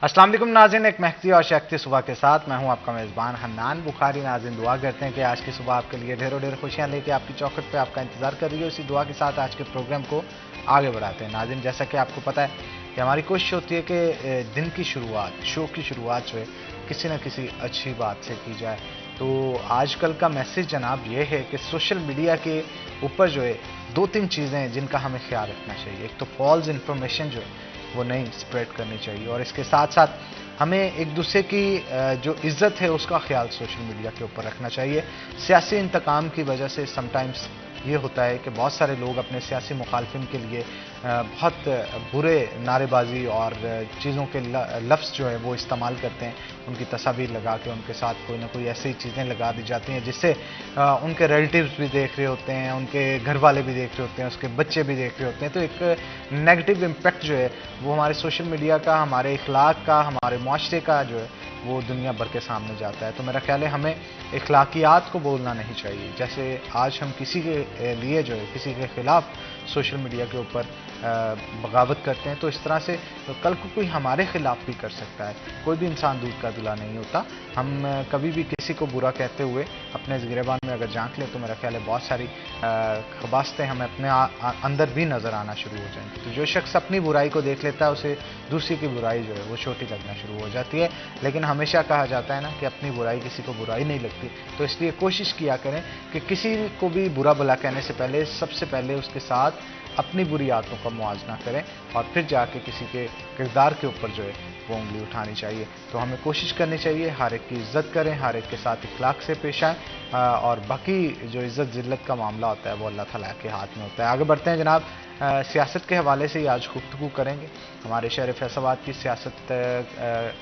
अस्सलाम वालेकुम नाज़रीन, एक महकती और शहकती सुबह के साथ मैं हूं आपका मेज़बान हन्नान बुखारी। नाज़रीन, दुआ करते हैं कि आज की सुबह आपके लिए ढेरों ढेर खुशियां लेके आपकी चौखट पे आपका इंतजार कर रही है। उसी दुआ के साथ आज के प्रोग्राम को आगे बढ़ाते हैं। नाज़रीन, जैसा कि आपको पता है कि हमारी कोशिश होती है कि दिन की शुरुआत, शो की शुरुआत जो है किसी न किसी अच्छी बात से की जाए। तो आजकल का मैसेज जनाब ये है कि सोशल मीडिया के ऊपर जो है दो तीन चीज़ें हैं जिनका हमें ख्याल रखना चाहिए। एक तो फॉल्स इन्फॉर्मेशन जो है वो नहीं स्प्रेड करनी चाहिए, और इसके साथ साथ हमें एक दूसरे की जो इज़्ज़त है उसका ख्याल सोशल मीडिया के ऊपर रखना चाहिए। सियासी इंतकाम की वजह से समटाइम्स ये होता है कि बहुत सारे लोग अपने सियासी मुखालफिन के लिए बहुत बुरे नारेबाजी और चीज़ों के लफ्ज़ जो है वो इस्तेमाल करते हैं। उनकी तस्वीर लगा के उनके साथ कोई ना कोई ऐसी चीज़ें लगा दी जाती हैं जिससे उनके रिलेटिव्स भी देख रहे होते हैं, उनके घर वाले भी देख रहे होते हैं, उसके बच्चे भी देख रहे होते हैं। तो एक नेगेटिव इम्पैक्ट जो है वो हमारे सोशल मीडिया का, हमारे इखलाक का, हमारे मुआशरे का जो है वो दुनिया भर के सामने जाता है। तो मेरा ख्याल है हमें इखलाकियात को बोलना नहीं चाहिए। जैसे आज हम किसी के लिए जो है किसी के ख़िलाफ़ सोशल मीडिया के ऊपर बगावत करते हैं, तो इस तरह से तो कल को कोई हमारे ख़िलाफ़ भी कर सकता है। कोई भी इंसान दूध का धुला नहीं होता। हम कभी भी किसी को बुरा कहते हुए अपने ज़िगरेबान में अगर झांक लें तो मेरा ख्याल है बहुत सारी खबासतें हमें अपने अंदर भी नज़र आना शुरू हो जाएंगी। तो जो शख्स अपनी बुराई को देख लेता है उसे दूसरी की बुराई जो है वो छोटी लगना शुरू हो जाती है। लेकिन हमेशा कहा जाता है ना कि अपनी बुराई किसी को बुराई नहीं लगती। तो इसलिए कोशिश किया करें कि किसी को भी बुरा भला कहने से पहले सबसे पहले उसके साथ अपनी बुरी आदतों का मुआवजा करें और फिर जाके किसी के किरदार के ऊपर जो है वो उंगली उठानी चाहिए। तो हमें कोशिश करनी चाहिए हर एक की इज़्ज़त करें, हर एक के साथ इखलाक से पेश आएँ, और बाकी जो इज़्ज़त ज़िल्लत का मामला होता है वो अल्लाह ताला के हाथ में होता है। आगे बढ़ते हैं जनाब, सियासत के हवाले से ही आज गुफ्तगू करेंगे। हमारे शहर फैसलाबाद की सियासत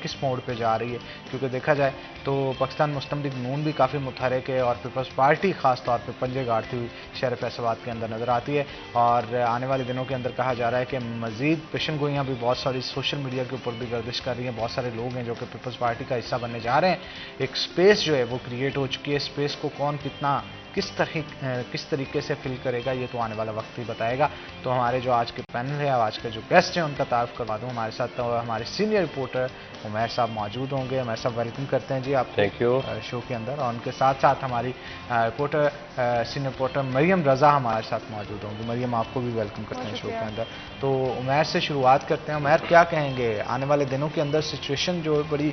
किस मोड़ पे जा रही है, क्योंकि देखा जाए तो पाकिस्तान मुस्लिम लीग नून भी काफ़ी मुतहरक है और पीपल्स पार्टी ख़ास तौर पे पंजे गाड़ती हुई शहर फैसलाबाद के अंदर नज़र आती है। और आने वाले दिनों के अंदर कहा जा रहा है कि मज़ीद पेशन गोइयाँ भी बहुत सारी सोशल मीडिया के ऊपर भी गर्दिश कर रही हैं। बहुत सारे लोग हैं जो कि पीपल्स पार्टी का हिस्सा बनने जा रहे हैं। एक स्पेस जो है वो क्रिएट हो चुकी है। स्पेस को कौन कितना किस तरीके से फिल करेगा ये तो आने वाला वक्त ही बताएगा। तो हमारे जो आज के पैनल है, आज के जो गेस्ट हैं उनका तारुफ करवा दूँ। हमारे साथ तो हमारे सीनियर रिपोर्टर उमैर साहब मौजूद होंगे। उमैर साहब वेलकम करते हैं जी आपको थैंक यू। शो के अंदर। और उनके साथ साथ हमारी रिपोर्टर सीनियर रिपोर्टर मरियम रज़ा हमारे साथ मौजूद होंगी। मरियम, आपको भी वेलकम करते हैं शो के अंदर। तो उमैर से शुरुआत करते हैं। उमैर, क्या कहेंगे आने वाले दिनों के अंदर सिचुएशन जो है बड़ी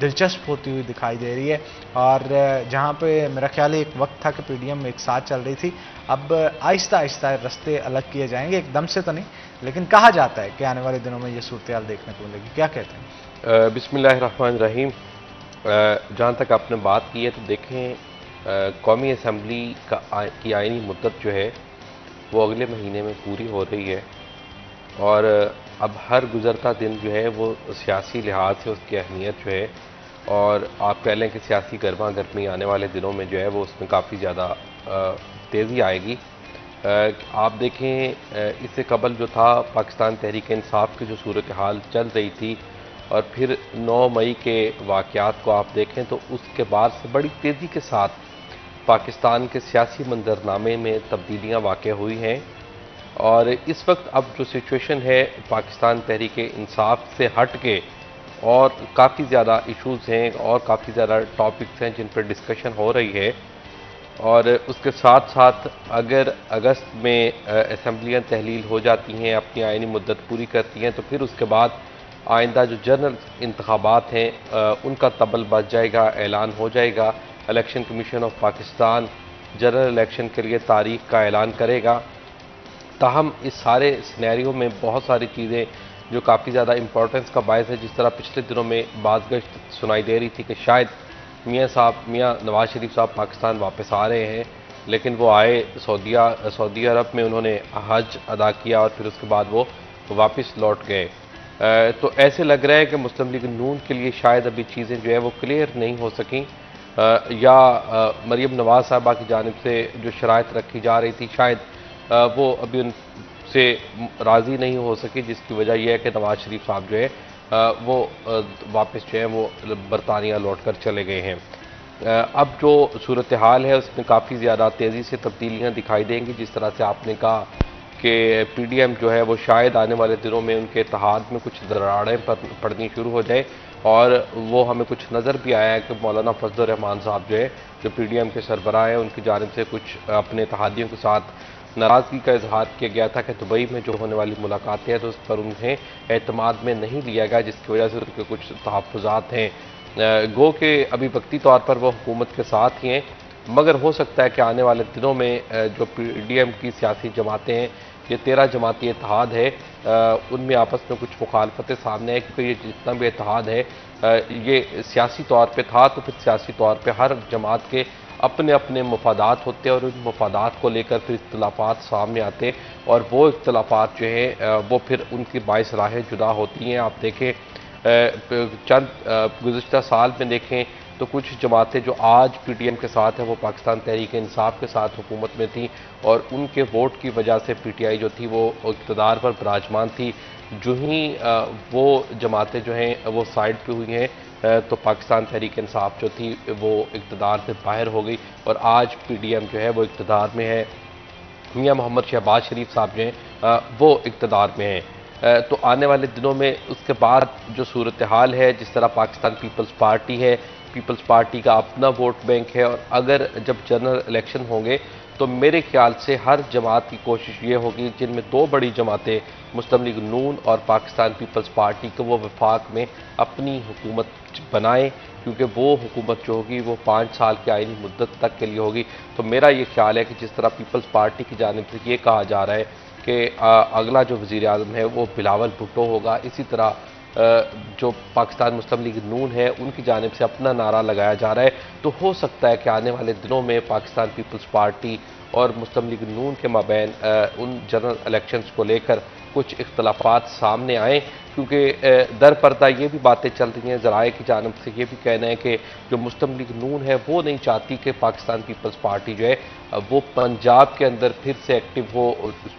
दिलचस्प होती हुई दिखाई दे रही है, और जहाँ पे मेरा ख्याल है एक वक्त था कि पीडीएम एक साथ चल रही थी, अब आहिस्ता आहिस्ता रास्ते अलग किए जाएंगे, एकदम से तो नहीं, लेकिन कहा जाता है कि आने वाले दिनों में ये सूरत हाल देखने को मिलेगी। क्या कहते हैं? बिस्मिल्लाहिर्रहमानिर्रहीम। जहाँ तक आपने बात की है तो देखें, कौमी असम्बली की आइनी मुद्दत जो है वो अगले महीने में पूरी हो रही है, और अब हर गुज़रता दिन जो है वो सियासी लिहाज से उसकी अहमियत जो है, और आप कह लें कि सियासी गर्मा गर्मी आने वाले दिनों में जो है वो उसमें काफ़ी ज़्यादा तेज़ी आएगी। आप देखें, इससे कबल जो था पाकिस्तान तहरीक इंसाफ की जो सूरत हाल चल रही थी, और फिर 9 मई के वाक़यात को आप देखें तो उसके बाद से बड़ी तेज़ी के साथ पाकिस्तान के सियासी मंजरनामे में तब्दीलियाँ वाक़ हुई हैं। और इस वक्त अब जो सिचुएशन है पाकिस्तान तहरीक इंसाफ से हट के और काफ़ी ज़्यादा इश्यूज़ हैं और काफ़ी ज़्यादा टॉपिक्स हैं जिन पर डिस्कशन हो रही है। और उसके साथ साथ अगर अगस्त में असम्बलियाँ तहलील हो जाती हैं, अपनी आइनी मुद्दत पूरी करती हैं, तो फिर उसके बाद आइंदा जो जनरल इंतखाबात हैं उनका तबल बच जाएगा, ऐलान हो जाएगा। Election commission of Pakistan general election के लिए तारीख का ऐलान करेगा। ताहम इस सारे सिनेरियो में बहुत सारी चीज़ें जो काफ़ी ज़्यादा इम्पोर्टेंस का बायस है, जिस तरह पिछले दिनों में बाज़गश्त सुनाई दे रही थी कि शायद मियाँ नवाज शरीफ साहब पाकिस्तान वापस आ रहे हैं, लेकिन वो आए सऊदी अरब में, उन्होंने हज अदा किया और फिर उसके बाद वो वापस लौट गए। तो ऐसे लग रहा है कि मुस्लिम लीग नून के लिए शायद अभी चीज़ें जो है वो क्लियर नहीं हो सकें, या मरीम नवाज साहबा की जानिब से जो शराइत रखी जा रही थी शायद वो अभी उनसे राज़ी नहीं हो सकी, जिसकी वजह यह है कि नवाज शरीफ साहब जो है वो वापस जो है वो बरतानिया लौट कर चले गए हैं। अब जो सूरत हाल है उसमें काफ़ी ज़्यादा तेज़ी से तब्दीलियाँ दिखाई देंगी। जिस तरह से आपने कहा कि पीडीएम जो है वो शायद आने वाले दिनों में उनके इत्तेहाद में कुछ दरारें पड़नी शुरू हो जाए। और वो हमें कुछ नज़र भी आया है कि मौलाना फजल रहमान साहब जो है, जो पीडीएम के सरबराह हैं, उनकी जानिब से कुछ अपने इत्तेहादियों के साथ नाराज़गी का इजहार किया गया था कि दुबई में जो होने वाली मुलाकातें हैं तो उस पर उन्हें एतमाद में नहीं लिया गया, जिसकी वजह से उनके कुछ तहफ़्फ़ुज़ात हैं। गो के अभी वक्ती तौर पर वो हुकूमत के साथ ही हैं, मगर हो सकता है कि आने वाले दिनों में जो पीडीएम की सियासी जमातें हैं, ये 13 जमाती इत्तेहाद है, उनमें आपस में कुछ मुखालफतें सामने आए, क्योंकि ये जितना भी इत्तेहाद है ये सियासी तौर पे था, तो फिर सियासी तौर पे हर जमात के अपने अपने मफादात होते हैं और उन मफादात को लेकर फिर इख्तलाफात सामने आते हैं और वो इख्तलाफात जो हैं वो फिर उनकी बाइस राहें जुदा होती हैं। आप देखें चंद गुज़िश्ता साल में देखें तो कुछ जमातें जो आज पीटीएम के साथ हैं वो पाकिस्तान तहरीक इंसाफ के साथ हुकूमत में थी और उनके वोट की वजह से पीटीआई जो थी वो इक़्तिदार पर विराजमान थी। जो ही वो जमातें जो हैं वो साइड पे हुई हैं तो पाकिस्तान तहरीक इंसाफ जो थी वो इक़्तिदार से बाहर हो गई और आज पीडीएम जो है वो इक़्तिदार में है। मियां मोहम्मद शहबाज शरीफ साहब जो हैं वो इक़्तिदार में हैं। तो आने वाले दिनों में उसके बाद जो सूरत हाल है, जिस तरह पाकिस्तान पीपल्स पार्टी है, पीपल्स पार्टी का अपना वोट बैंक है और अगर जब जनरल इलेक्शन होंगे तो मेरे ख्याल से हर जमात की कोशिश ये होगी, जिनमें दो बड़ी जमातें मुस्लिम लीग नून और पाकिस्तान पीपल्स पार्टी को, वो वफाक में अपनी हुकूमत बनाएं, क्योंकि वो हुकूमत जो होगी वो 5 साल की आईनी मुद्दत तक के लिए होगी। तो मेरा ये ख्याल है कि जिस तरह पीपल्स पार्टी की जानिब से ये कहा जा रहा है कि अगला जो वज़ीर आज़म है वो बिलावल भुट्टो होगा, इसी तरह जो पाकिस्तान मुस्लिम लीग नून है उनकी जानिब से अपना नारा लगाया जा रहा है। तो हो सकता है कि आने वाले दिनों में पाकिस्तान पीपल्स पार्टी और मुस्लिम लीग नून के माबैन उन जनरल इलेक्शंस को लेकर कुछ इख्तलाफात सामने आएँ, क्योंकि दर पर्दा ये भी बातें चल रही हैं, ज़राए की जानिब से ये भी कहना है कि जो मुस्लिम लीग नून है वो नहीं चाहती कि पाकिस्तान पीपल्स पार्टी जो है वो पंजाब के अंदर फिर से एक्टिव हो।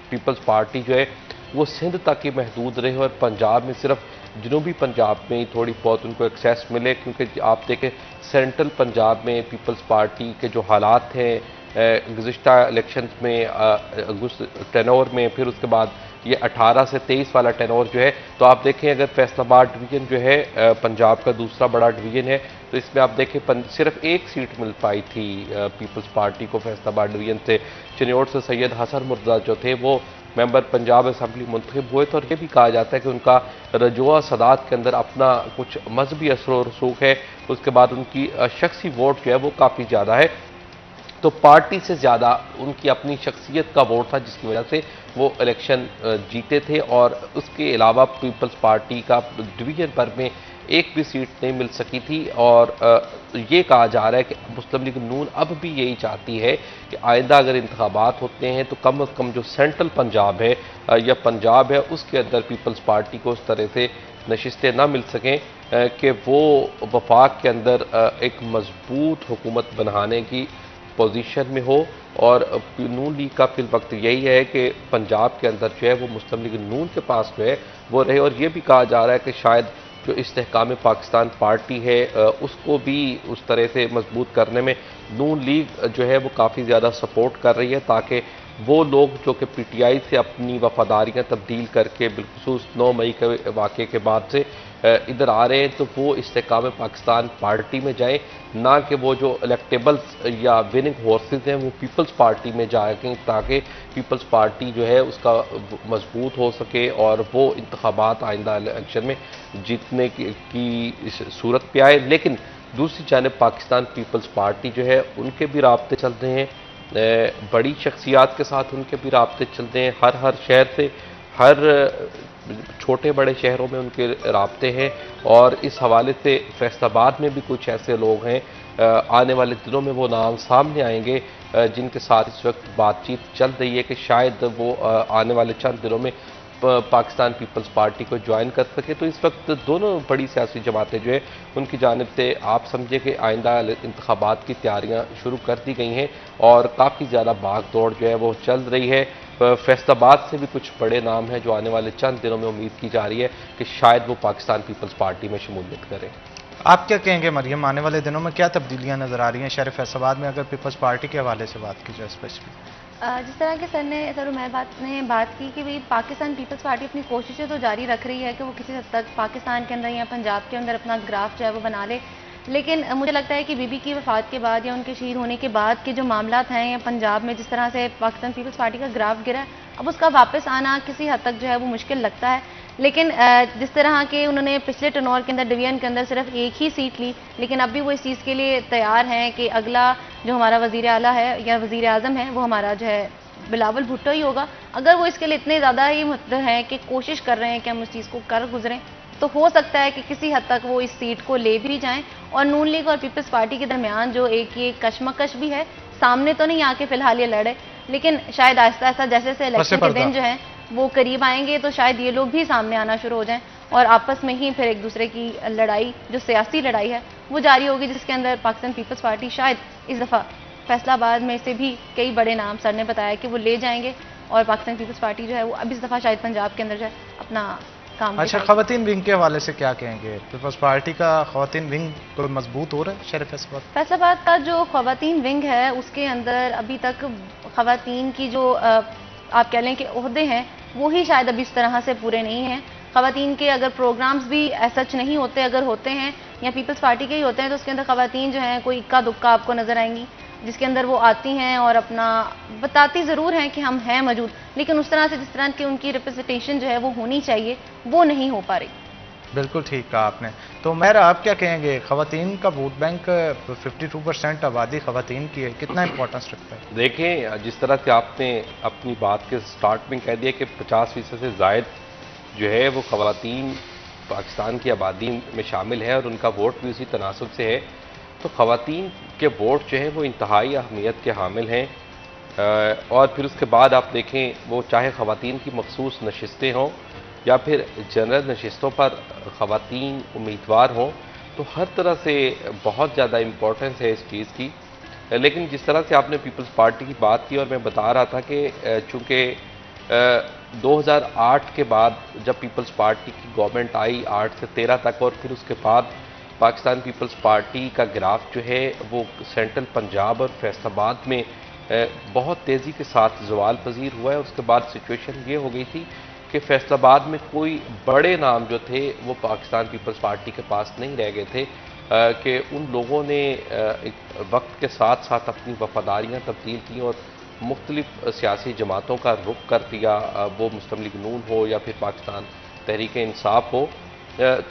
पीपल्स पार्टी जो है वो सिंध तक ही महदूद रहे और पंजाब में सिर्फ जनूबी पंजाब में ही थोड़ी बहुत उनको एक्सेस मिले, क्योंकि आप देखें सेंट्रल पंजाब में पीपल्स पार्टी के जो हालात हैं गुज़िश्ता इलेक्शन में अगस्त टेनोर में, फिर उसके बाद ये 18 से 23 वाला टेनोर जो है, तो आप देखें अगर फैसलाबाद डिवीज़न जो है पंजाब का दूसरा बड़ा डिवीज़न है, तो इसमें आप देखें सिर्फ एक सीट मिल पाई थी पीपल्स पार्टी को फैसलाबाद डिवीज़न से। चिन्योट से सैयद हसन मुर्तज़ा जो थे वो मेंबर पंजाब असम्बली मुंतखब हुए थे और ये भी कहा जाता है कि उनका रजवा सदात के अंदर अपना कुछ मजहबी असर व रसूख है। उसके बाद उनकी शख्सी वोट जो है वो काफ़ी ज़्यादा है, तो पार्टी से ज़्यादा उनकी अपनी शख्सियत का वोट था, जिसकी वजह से वो इलेक्शन जीते थे। और उसके अलावा पीपल्स पार्टी का डिवीज़न भर में एक भी सीट नहीं मिल सकी थी और ये कहा जा रहा है कि मुस्लिम लीग नून अब भी यही चाहती है कि आइंदा अगर इंतखाबात होते हैं तो कम से कम जो सेंट्रल पंजाब है या पंजाब है उसके अंदर पीपल्स पार्टी को उस तरह से नशिस्तें ना मिल सकें कि वो वफाक के अंदर एक मजबूत हुकूमत बनाने की पोजीशन में हो। और नून लीग का फिर वक्त यही है कि पंजाब के अंदर जो है वो मुस्लिम लीग नून के पास जो है वो रहे। और ये भी कहा जा रहा है कि शायद जो इस्तेहकाम पाकिस्तान पार्टी है उसको भी उस तरह से मजबूत करने में नून लीग जो है वो काफ़ी ज़्यादा सपोर्ट कर रही है, ताकि वो लोग जो कि पीटीआई से अपनी वफादारियाँ तब्दील करके बिलखुसूस 9 मई के वाक़े के बाद से इधर आ रहे हैं, तो वो इस्तेहकाम पाकिस्तान पार्टी में जाएं, ना कि वो जो इलेक्टेबल्स या विनिंग हॉर्सेस हैं वो पीपल्स पार्टी में जाएँ, ताकि पीपल्स पार्टी जो है उसका मजबूत हो सके और वो इंतखाबात आइंदा इलेक्शन में जीतने की सूरत पे आए। लेकिन दूसरी जानिब पाकिस्तान पीपल्स पार्टी जो है उनके भी राब्ते चल रहे हैं, बड़ी शख्सियात के साथ उनके भी राब्ते चलते हैं, हर शहर से हर छोटे बड़े शहरों में उनके राब्ते हैं। और इस हवाले से फैसलाबाद में भी कुछ ऐसे लोग हैं, आने वाले दिनों में वो नाम सामने आएंगे जिनके साथ इस वक्त बातचीत चल रही है कि शायद वो आने वाले चंद दिनों में पाकिस्तान पीपल्स पार्टी को ज्वाइन कर सके। तो इस वक्त दोनों बड़ी सियासी जमातें जो है उनकी जानिब से आप समझे कि आइंदा इंतखाबात की तैयारियां शुरू कर दी गई हैं और काफ़ी ज़्यादा भाग दौड़ जो है वो चल रही है। फैसलाबाद से भी कुछ बड़े नाम हैं जो आने वाले चंद दिनों में उम्मीद की जा रही है कि शायद वो पाकिस्तान पीपल्स पार्टी में शमूलियत करें। आप क्या कहेंगे मरियम, आने वाले दिनों में क्या तब्दीलियां नजर आ रही हैं शहर फैसलाबाद में, अगर पीपल्स पार्टी के हवाले से बात की जाए स्पेसिफिक? जिस तरह के सर उमैर ने बात की कि भाई पाकिस्तान पीपल्स पार्टी अपनी कोशिशें तो जारी रख रही है कि वो किसी हद तक पाकिस्तान के अंदर या पंजाब के अंदर अपना ग्राफ जो है वो बना ले, लेकिन मुझे लगता है कि बीबी की वफात के बाद या उनके शहीद होने के बाद के जो मामलात हैं या पंजाब में जिस तरह से पाकिस्तान पीपल्स पार्टी का ग्राफ गिरा है, अब उसका वापस आना किसी हद तक जो है वो मुश्किल लगता है। लेकिन जिस तरह के उन्होंने पिछले टर्नोवर के अंदर डिवीजन के अंदर सिर्फ एक ही सीट ली, लेकिन अब भी वो इस चीज़ के लिए तैयार हैं कि अगला जो हमारा वज़ीर आला है या वज़ीर आज़म है वो हमारा जो है बिलावल भुट्टो ही होगा। अगर वो इसके लिए इतने ज़्यादा ही मुतहद हैं कि कोशिश कर रहे हैं कि हम उस चीज़ को कर गुजरें, तो हो सकता है कि किसी हद तक वो इस सीट को ले भी जाएं। और नून लीग और पीपल्स पार्टी के दरमियान जो एक ये कशमकश भी है, सामने तो नहीं आके फिलहाल ये लड़े, लेकिन शायद आहिस्ता आहिस्ता जैसे जैसे इलेक्शन के दिन जो है वो करीब आएंगे तो शायद ये लोग भी सामने आना शुरू हो जाएं और आपस में ही फिर एक दूसरे की लड़ाई, जो सियासी लड़ाई है, वो जारी होगी, जिसके अंदर पाकिस्तान पीपल्स पार्टी शायद इस दफ़ा फैसलाबाद में से भी कई बड़े नाम सर ने बताया कि वो ले जाएंगे और पाकिस्तान पीपल्स पार्टी जो है वो अब इस दफ़ा शायद पंजाब के अंदर जो है अपना काम। अच्छा, खवातीन विंग के हवाले से क्या कहेंगे? पीपल्स पार्टी का खवातीन विंग तो मजबूत हो रहा है शहर फैसलाबाद का जो खवातीन विंग है उसके अंदर अभी तक खवातीन की जो आप कह लें कि ओहदे हैं वो ही शायद अभी इस तरह से पूरे नहीं हैं। खवातीन के अगर प्रोग्राम्स भी सच नहीं होते, अगर होते हैं या पीपल्स पार्टी के ही होते हैं, तो उसके अंदर खवातीन जो हैं कोई इक्का दुक्का आपको नजर आएंगी, जिसके अंदर वो आती हैं और अपना बताती ज़रूर हैं कि हम हैं मौजूद, लेकिन उस तरह से जिस तरह की उनकी रिप्रेजेंटेशन जो है वो होनी चाहिए वो नहीं हो पा रही। बिल्कुल ठीक कहा आपने। तो मेरा आप क्या कहेंगे, खवातीन का वोट बैंक 52% आबादी खवातीन की है, कितना इंपॉर्टेंस रखता है? देखें, जिस तरह से आपने अपनी बात के स्टार्ट में कह दिया कि 50% से ज़ायद जो है वो खवातीन पाकिस्तान की आबादी में शामिल है और उनका वोट भी उसी तनासब से है, तो खवातीन के वोट जो हैं वो इंतहाई अहमियत के हामिल हैं। और फिर उसके बाद आप देखें, वो चाहे खवातीन की मखसूस नशिस्तें हों या फिर जनरल नशिस्तों पर खवातीन उम्मीदवार हों, तो हर तरह से बहुत ज़्यादा इम्पोर्टेंस है इस चीज़ की। लेकिन जिस तरह से आपने पीपल्स पार्टी की बात की और मैं बता रहा था कि चूँकि 2008 के बाद जब पीपल्स पार्टी की गवर्नमेंट आई 8 से 13 तक, और फिर उसके बाद पाकिस्तान पीपल्स पार्टी का ग्राफ जो है वो सेंट्रल पंजाब और फैसलाबाद में बहुत तेज़ी के साथ ज़वाल पजीर हुआ है। उसके बाद सिचुएशन ये हो गई थी कि फैसलाबाद में कोई बड़े नाम जो थे वो पाकिस्तान पीपल्स पार्टी के पास नहीं रह गए थे, कि उन लोगों ने वक्त के साथ साथ अपनी वफादारियाँ तब्दील की और मुख्तलिफ सियासी जमातों का रुख कर दिया, वो मुस्लिम लीग नून हो या फिर पाकिस्तान तहरीक इंसाफ हो।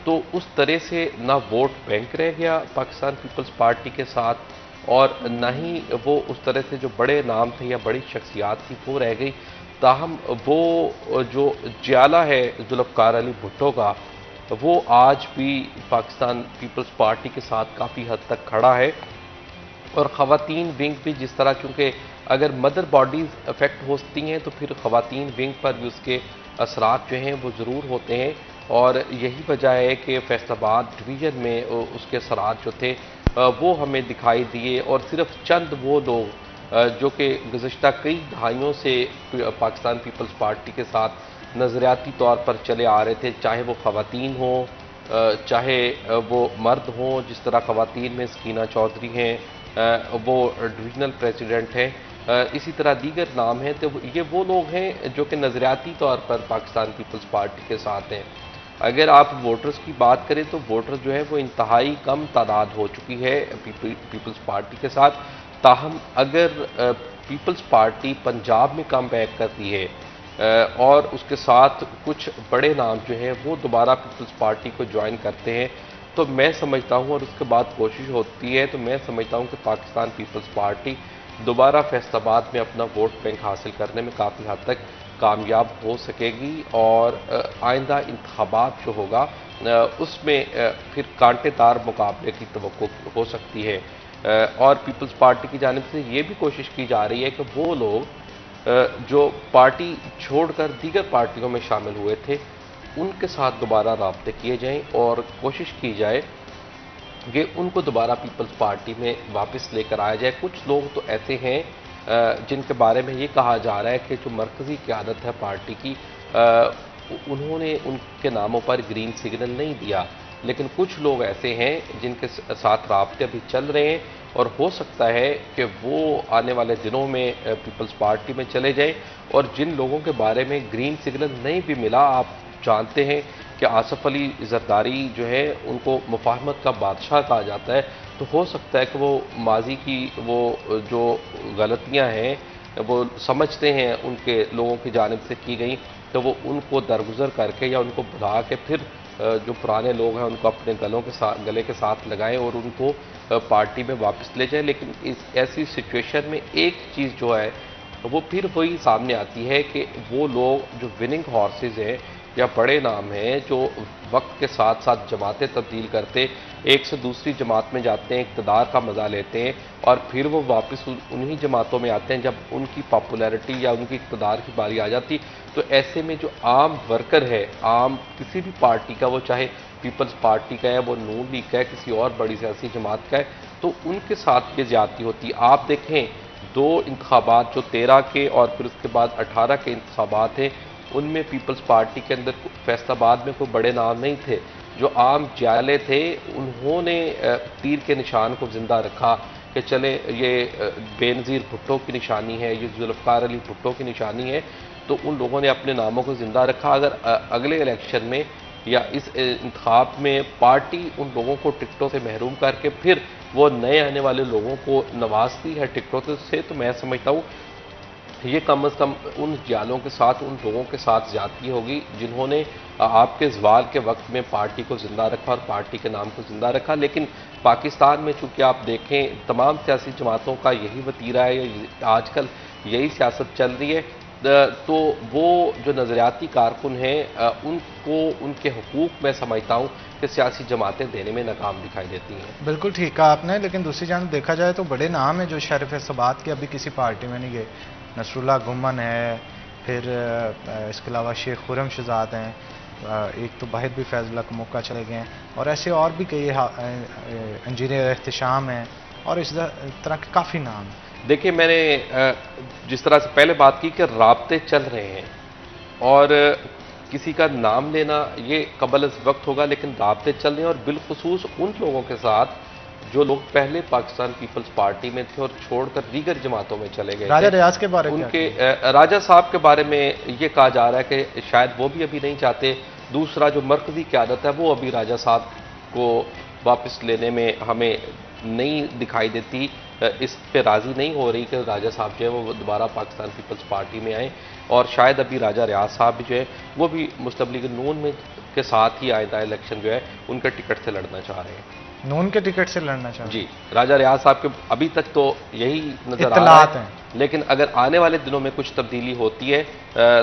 तो उस तरह से ना वोट बैंक रह गया पाकिस्तान पीपल्स पार्टी के साथ और न ही वो उस तरह से जो बड़े नाम थे या बड़ी शख्सियात थी वो रह गई। ताहम वो जो ज्याला है जुल्फ़िकार अली भुट्टो का, वो आज भी पाकिस्तान पीपल्स पार्टी के साथ काफ़ी हद तक खड़ा है। और ख़वातीन विंग भी जिस तरह, क्योंकि अगर मदर बॉडीज़ अफेक्ट होती हैं तो फिर ख़वातीन विंग पर भी उसके असरात जो हैं वो ज़रूर होते हैं। और यही वजह है कि फैसलाबाद डिवीज़न में उसके असरात जो थे वो हमें दिखाई दिए। और सिर्फ चंद वो लोग जो कि गुज़श्ता कई दहाइयों से पाकिस्तान पीपल्स पार्टी के साथ नज़रियाती तौर पर चले आ रहे थे, चाहे वो ख़वातीन हों, चाहे वो मर्द हों, जिस तरह ख़वातीन में सकीना चौधरी हैं, वो डिविजनल प्रेसिडेंट हैं, इसी तरह दीगर नाम हैं। तो ये वो लोग हैं जो कि नज़रियाती तौर पर पाकिस्तान पीपल्स पार्टी के साथ हैं। अगर आप वोटर्स की बात करें तो वोटर जो है वो इंतहाई कम तादाद हो चुकी है पीपल्स पार्टी के साथ। ताहम अगर पीपल्स पार्टी पंजाब में कम बैक करती है और उसके साथ कुछ बड़े नाम जो हैं वो दोबारा पीपल्स पार्टी को ज्वाइन करते हैं, तो मैं समझता हूँ, और उसके बाद कोशिश होती है, तो मैं समझता हूँ कि पाकिस्तान पीपल्स पार्टी दोबारा फैसलाबाद में अपना वोट बैंक हासिल करने में काफ़ी हद तक कामयाब हो सकेगी। और आइंदा इंतखाबात जो होगा उसमें फिर कांटेदार मुकाबले की तवक्को हो सकती है। और पीपल्स पार्टी की जानिब से ये भी कोशिश की जा रही है कि वो लोग जो पार्टी छोड़कर दीगर पार्टियों में शामिल हुए थे उनके साथ दोबारा राब्ते किए जाएं और कोशिश की जाए कि उनको दोबारा पीपल्स पार्टी में वापस लेकर आया जाए। कुछ लोग तो ऐसे हैं जिनके बारे में ये कहा जा रहा है कि जो मरकज़ी क़यादत है पार्टी की, उन्होंने उनके नामों पर ग्रीन सिग्नल नहीं दिया लेकिन कुछ लोग ऐसे हैं जिनके साथ राब्ते अभी चल रहे हैं और हो सकता है कि वो आने वाले दिनों में पीपल्स पार्टी में चले जाएं। और जिन लोगों के बारे में ग्रीन सिग्नल नहीं भी मिला, आप जानते हैं कि आसफ अली जरदारी जो है उनको मुफाहमत का बादशाह कहा जाता है, तो हो सकता है कि वो माजी की वो जो गलतियां हैं वो समझते हैं उनके लोगों की जानिब से की गई, तो वो उनको दरगुजर करके या उनको बुला के फिर जो पुराने लोग हैं उनको अपने गले के साथ लगाएं और उनको पार्टी में वापस ले जाएं। लेकिन इस ऐसी सिचुएशन में एक चीज़ जो है वो फिर वही सामने आती है कि वो लोग जो विनिंग हॉर्सेस हैं या बड़े नाम हैं, जो वक्त के साथ साथ जमातें तब्दील करते, एक से दूसरी जमात में जाते हैं, इक़्तिदार का मज़ा लेते हैं और फिर वो वापस उन्हीं जमातों में आते हैं जब उनकी पॉपुलैरिटी या उनकी इक़्तिदार की बारी आ जाती। तो ऐसे में जो आम वर्कर है, आम किसी भी पार्टी का, वो चाहे पीपल्स पार्टी का है, वो नून लीग का है, किसी और बड़ी सियासी जमात का है, तो उनके साथ ये ज़्यादती होती है। आप देखें 2 इंतखाबात जो 13 के और फिर उसके बाद 18 के इंतखाबात हैं, उनमें पीपल्स पार्टी के अंदर फैसलाबाद में कोई बड़े नाम नहीं थे। जो आम जाले थे उन्होंने तीर के निशान को जिंदा रखा कि चले ये बेनज़ीर भुट्टो की निशानी है, ये जुल्फ़कार अली भुट्टो की निशानी है, तो उन लोगों ने अपने नामों को जिंदा रखा। अगर अगले इलेक्शन में या इस इंतखाब में पार्टी उन लोगों को टिकटों से महरूम करके फिर वो नए आने वाले लोगों को नवाजती है टिकटों से, तो मैं समझता हूँ ये कम अज़ कम उन जालों के साथ, उन लोगों के साथ ज़्यादती होगी जिन्होंने आपके ज़वाल के वक्त में पार्टी को ज़िंदा रखा और पार्टी के नाम को ज़िंदा रखा। लेकिन पाकिस्तान में चूँकि आप देखें तमाम सियासी जमातों का यही वतीरा है, आजकल यही सियासत चल रही है, तो वो जो नज़रियाती कारकुन हैं उनको उनके हुकूक मैं समझता हूँ कि सियासी जमातें देने में नाकाम दिखाई देती हैं। बिल्कुल ठीक कहा आपने, लेकिन दूसरी जानब देखा जाए तो बड़े नाम हैं जो शहर फैसलाबाद के अभी किसी पार्टी में नहीं गए। नसरुल्लाह गुम्मन है, फिर इसके अलावा शेख खुरम शहजाद हैं, एक तो बाहिर भी फैज़ुल्लाह का मौका चले गए हैं, और ऐसे और भी कई इंजीनियर एहतशाम हैं और इस तरह के काफ़ी नाम। देखिए, मैंने जिस तरह से पहले बात की कि राब्ते चल रहे हैं और किसी का नाम लेना ये कबल अज़ वक्त होगा, लेकिन राब्ते चल रहे हैं और बिलखुसूस उन लोगों के साथ जो लोग पहले पाकिस्तान पीपल्स पार्टी में थे और छोड़कर दीगर जमातों में चले गए। राजा रियाज के बारे में उनके राजा साहब के बारे में ये कहा जा रहा है कि शायद वो भी अभी नहीं चाहते। दूसरा जो मरकजी क़यादत है वो अभी राजा साहब को वापस लेने में हमें नहीं दिखाई देती, इस पे राज़ी नहीं हो रही कि राजा साहब जो है वो दोबारा पाकिस्तान पीपल्स पार्टी में आए। और शायद अभी राजा रियाज साहब भी जो है वो भी मुस्लिम लीग नून में के साथ ही आइंदा इलेक्शन जो है उनके टिकट से लड़ना चाह रहे हैं। नून के टिकट से लड़ना चाह रहे हैं? जी, राजा रियाज साहब के अभी तक तो यही नजर आ रहा है, लेकिन अगर आने वाले दिनों में कुछ तब्दीली होती है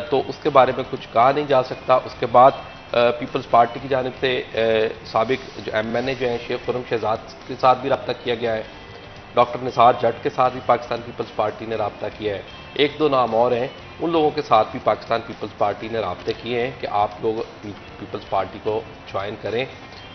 तो उसके बारे में कुछ कहा नहीं जा सकता। उसके बाद पीपल्स पार्टी की जानिब से साबिक जो MNA जो हैं शेख खुरम शहजाद के साथ भी रब्ता किया गया है, डॉक्टर निसार जट के साथ भी पाकिस्तान पीपल्स पार्टी ने रब्ता किया है, 1-2 नाम और हैं, उन लोगों के साथ भी पाकिस्तान पीपल्स पार्टी ने रब्ते किए हैं कि आप लोग पीपल्स पार्टी को ज्वाइन करें।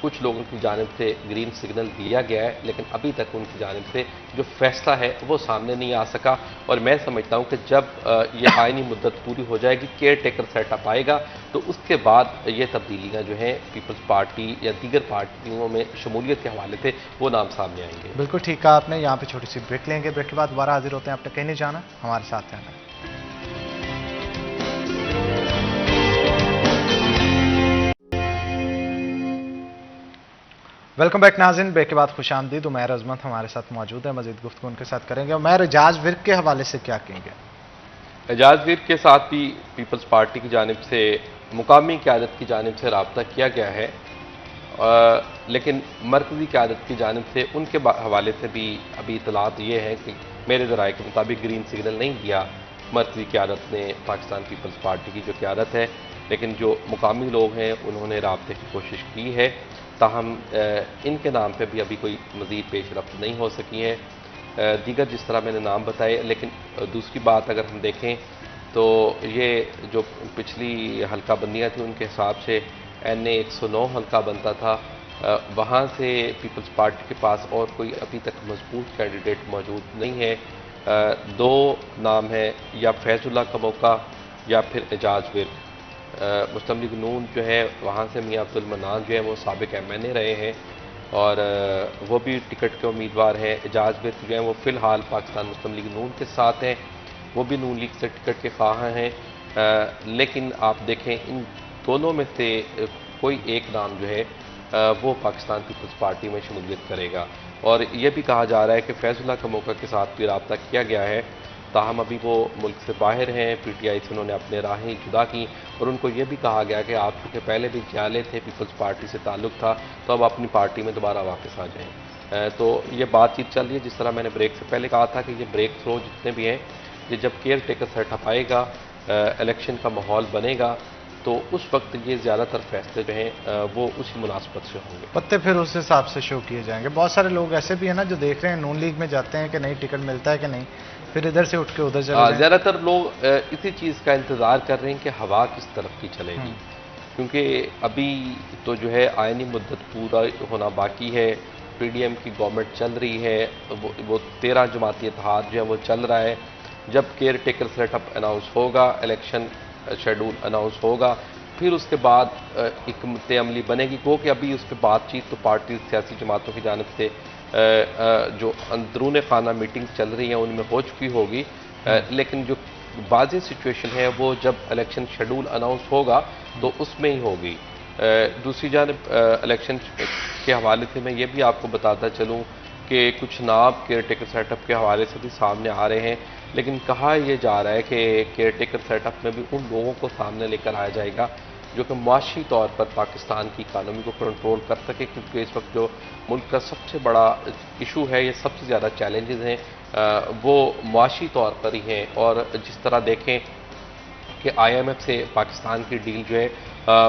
कुछ लोगों की जानिब से ग्रीन सिग्नल दिया गया है, लेकिन अभी तक उनकी जानिब से जो फैसला है वो सामने नहीं आ सका। और मैं समझता हूँ कि जब ये आइनी मुद्दत पूरी हो जाएगी, केयर टेकर सेटअप आएगा, तो उसके बाद ये तब्दीलियाँ जो हैं पीपल्स पार्टी या दीगर पार्टियों में शमूलियत के हवाले से वो नाम सामने आएंगे। बिल्कुल ठीक कहा आपने। यहाँ पे छोटी सी ब्रेक लेंगे, ब्रेक के बाद दोबारा हाजिर होते हैं। आपने कहीं नहीं जाना, हमारे साथ रहना। वेलकम बैक नाज़रीन, ब्रेक के बाद खुशामदीद। उमैर अजमत हमारे साथ मौजूद है, मजीद गुफ्तगू उनके साथ करेंगे। उमैर, एजाज विर्क के हवाले से क्या कहेंगे? एजाज विर्क के साथ भी पीपल्स पार्टी की जानिब से मुकामी क़यादत की जानिब से रब्ता किया गया है, लेकिन मरकज़ी क़यादत की जानिब से उनके हवाले से भी अभी इतलात ये है कि मेरे ज़राए के मुताबिक ग्रीन सिग्नल नहीं दिया मरकज़ी क़यादत ने पाकिस्तान पीपल्स पार्टी की जो क़यादत है, लेकिन जो मुकामी लोग हैं उन्होंने रब्ते की कोशिश की है। ताहम इनके नाम पे भी अभी कोई मज़ीद पेशरफ्त नहीं हो सकी है, दीगर जिस तरह मैंने नाम बताए। लेकिन दूसरी बात अगर हम देखें तो ये जो पिछली हल्का बंदियाँ थी उनके हिसाब से NA 109 हल्का बनता था, वहाँ से पीपल्स पार्टी के पास और कोई अभी तक मजबूत कैंडिडेट मौजूद नहीं है। 2 नाम है, या फैज़ुल्लाह का मौका या फिर एजाज विर्क। मुस्लिम लीग नून जो है वहाँ से मियां अब्दुल मन्नान जो है वो साबिक MNA रहे हैं और वो भी टिकट के उम्मीदवार हैं। एजाज बेग जो है वो फ़िलहाल पाकिस्तान मुस्लिम लीग नून के साथ हैं, वो भी नून लीग से टिकट के ख्वाह हैं। लेकिन आप देखें इन दोनों में से कोई एक नाम जो है वो पाकिस्तान पीपल्स पार्टी में शमूलियत करेगा। और ये भी कहा जा रहा है कि फैजुल्लाह कमोका के साथ भी रब्ता किया गया है, ताहम अभी वो मुल्क से बाहर हैं। PTI से उन्होंने अपने राहें जुदा की और उनको ये भी कहा गया कि आप चूँकि पहले भी जाले थे, पीपल्स पार्टी से ताल्लुक़ था, तो अब अपनी पार्टी में दोबारा वापस आ जाएँ। तो ये बातचीत चल रही है। जिस तरह मैंने ब्रेक से पहले कहा था कि ये ब्रेक थ्रो जितने भी हैं, ये जब केयर टेकर सेटअप आएगा, इलेक्शन का माहौल बनेगा, तो उस वक्त ये ज़्यादातर फैसले जो हैं वो उसी मुनासबत से होंगे। पत्ते फिर उस हिसाब से शो किए जाएंगे। बहुत सारे लोग ऐसे भी हैं ना जो देख रहे हैं नून लीग में जाते हैं कि नहीं टिकट मिलता है कि नहीं, फिर इधर से उठ के उधर चले जाएं। ज़्यादातर लोग इसी चीज़ का इंतज़ार कर रहे हैं कि हवा किस तरफ की चलेगी, क्योंकि अभी तो जो है आइनी मुद्दत पूरा होना बाकी है। PDM की गवर्नमेंट चल रही है, वो 13 जमाती इत्तेहाद जो है वो चल रहा है। जब केयर टेकर सेटअप अनाउंस होगा, इलेक्शन शेड्यूल अनाउंस होगा, फिर उसके बाद हिकमत अमली बनेगी। क्योंकि अभी उस पर बातचीत तो पार्टी सियासी जमातों की जानिब से जो अंदरून खाना मीटिंग चल रही हैं उनमें हो चुकी होगी, लेकिन जो वाज़ेह सिचुएशन है वो जब इलेक्शन शेड्यूल अनाउंस होगा तो उसमें ही होगी। दूसरी जानिब इलेक्शन के हवाले से मैं ये भी आपको बताता चलूँ कि कुछ नाम केयर टेकर सेटअप के हवाले से भी सामने आ रहे हैं, लेकिन कहा यह जा रहा है कि केयर टेकर सेटअप में भी उन लोगों को सामने लेकर आया जाएगा जो कि मुआशी तौर पर पाकिस्तान की इकानमी को कंट्रोल कर सके, क्योंकि इस वक्त जो मुल्क का सबसे बड़ा इशू है, ये सबसे ज़्यादा चैलेंजेस हैं वो मुआशी तौर पर ही हैं। और जिस तरह देखें कि IMF से पाकिस्तान की डील जो है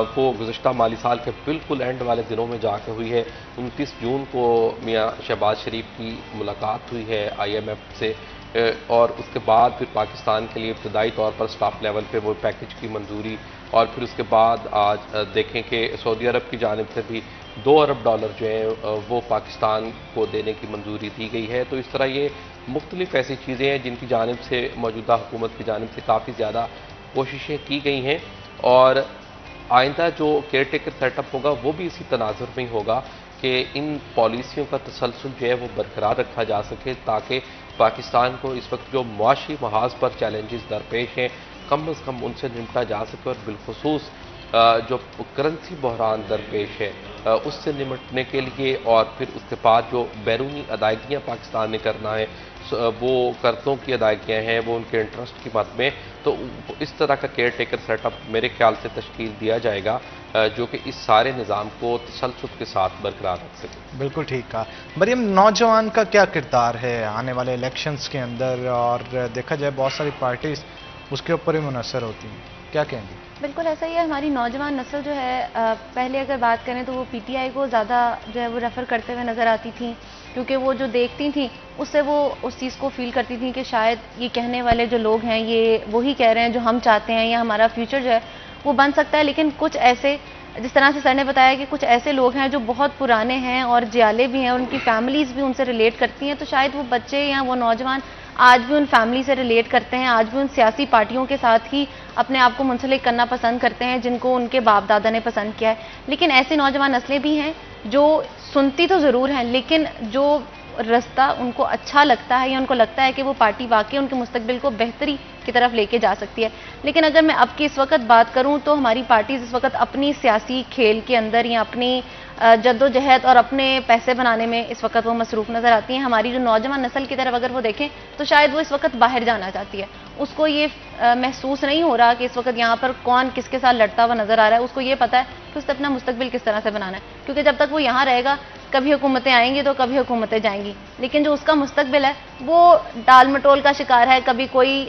वो गुज़श्ता माली साल के बिल्कुल एंड वाले दिनों में जाकर हुई है। 29 जून को मियां शहबाज शरीफ की मुलाकात हुई है IMF से, और उसके बाद फिर पाकिस्तान के लिए इब्तदाई तौर पर स्टाफ लेवल पे वो पैकेज की मंजूरी, और फिर उसके बाद आज देखें कि सऊदी अरब की जानिब से भी $2 अरब जो है वो पाकिस्तान को देने की मंजूरी दी गई है। तो इस तरह ये मुख्तलिफ ऐसी चीज़ें हैं जिनकी जानिब से मौजूदा हुकूमत की जानिब से काफ़ी ज़्यादा कोशिशें की गई हैं, और आइंदा जो केयर टेकर सेटअप होगा वो भी इसी तनाजुर में ही होगा कि इन पॉलिसियों का तसलसल जो है वो बरकरार रखा जा सके, ताकि पाकिस्तान को इस वक्त जो मुआशी महाज पर चैलेंजेस दरपेश हैं कम अज़ कम उनसे निपटा जा सके, और बिलखुसूस जो करेंसी बहरान दरपेश है उससे निपटने के लिए, और फिर उसके बाद जो बैरूनी अदायगियाँ पाकिस्तान ने करना है, वो कर्ज़ों की अदायगियाँ हैं वो उनके इंटरेस्ट की मद में, तो इस तरह का केयर टेकर सेटअप मेरे ख्याल से तश्कील दिया जाएगा जो कि इस सारे निज़ाम को तसल्सुल के साथ बरकरार रख सके। बिल्कुल ठीक कहा। मरियम, नौजवान का क्या किरदार है आने वाले इलेक्शंस के अंदर, और देखा जाए बहुत सारी पार्टीज उसके ऊपर ही मुनसर होती हैं, क्या कहेंगे? बिल्कुल ऐसा ही है। हमारी नौजवान नस्ल जो है पहले अगर बात करें तो वो PTI को ज़्यादा जो है वो रेफ़र करते हुए नज़र आती थी, क्योंकि वो जो देखती थी उससे वो उस चीज़ को फील करती थी कि शायद ये कहने वाले जो लोग हैं ये वही कह रहे हैं जो हम चाहते हैं, या हमारा फ्यूचर जो है वो बन सकता है। लेकिन कुछ ऐसे, जिस तरह से सर ने बताया कि कुछ ऐसे लोग हैं जो बहुत पुराने हैं और जियाले भी हैं और उनकी फैमिलीज़ भी उनसे रिलेट करती हैं, तो शायद वो बच्चे या वो नौजवान आज भी उन फैमिली से रिलेट करते हैं, आज भी उन सियासी पार्टियों के साथ ही अपने आप को मुंसलिक करना पसंद करते हैं जिनको उनके बाप दादा ने पसंद किया है। लेकिन ऐसी नौजवान नस्लें भी हैं जो सुनती तो ज़रूर हैं, लेकिन जो रास्ता उनको अच्छा लगता है या उनको लगता है कि वो पार्टी वाकई उनके मुस्तकबिल को बेहतरी की तरफ लेके जा सकती है। लेकिन अगर मैं अब की इस वक्त बात करूं तो हमारी पार्टीज इस वक्त अपनी सियासी खेल के अंदर या अपनी जद्दोजहद और अपने पैसे बनाने में इस वक्त वो मसरूफ़ नज़र आती हैं। हमारी जो नौजवान नस्ल की तरफ अगर वो देखें तो शायद वो इस वक्त बाहर जाना चाहती है, उसको ये महसूस नहीं हो रहा कि इस वक्त यहाँ पर कौन किसके साथ लड़ता हुआ नज़र आ रहा है। उसको ये पता है कि उससे अपना मुस्तकबिल किस तरह से बनाना है, क्योंकि जब तक वो यहाँ रहेगा कभी हुकूमतें आएंगी तो कभी हुकूमतें जाएंगी, लेकिन जो उसका मुस्तकबिल है वो टाल मटोल का शिकार है। कभी कोई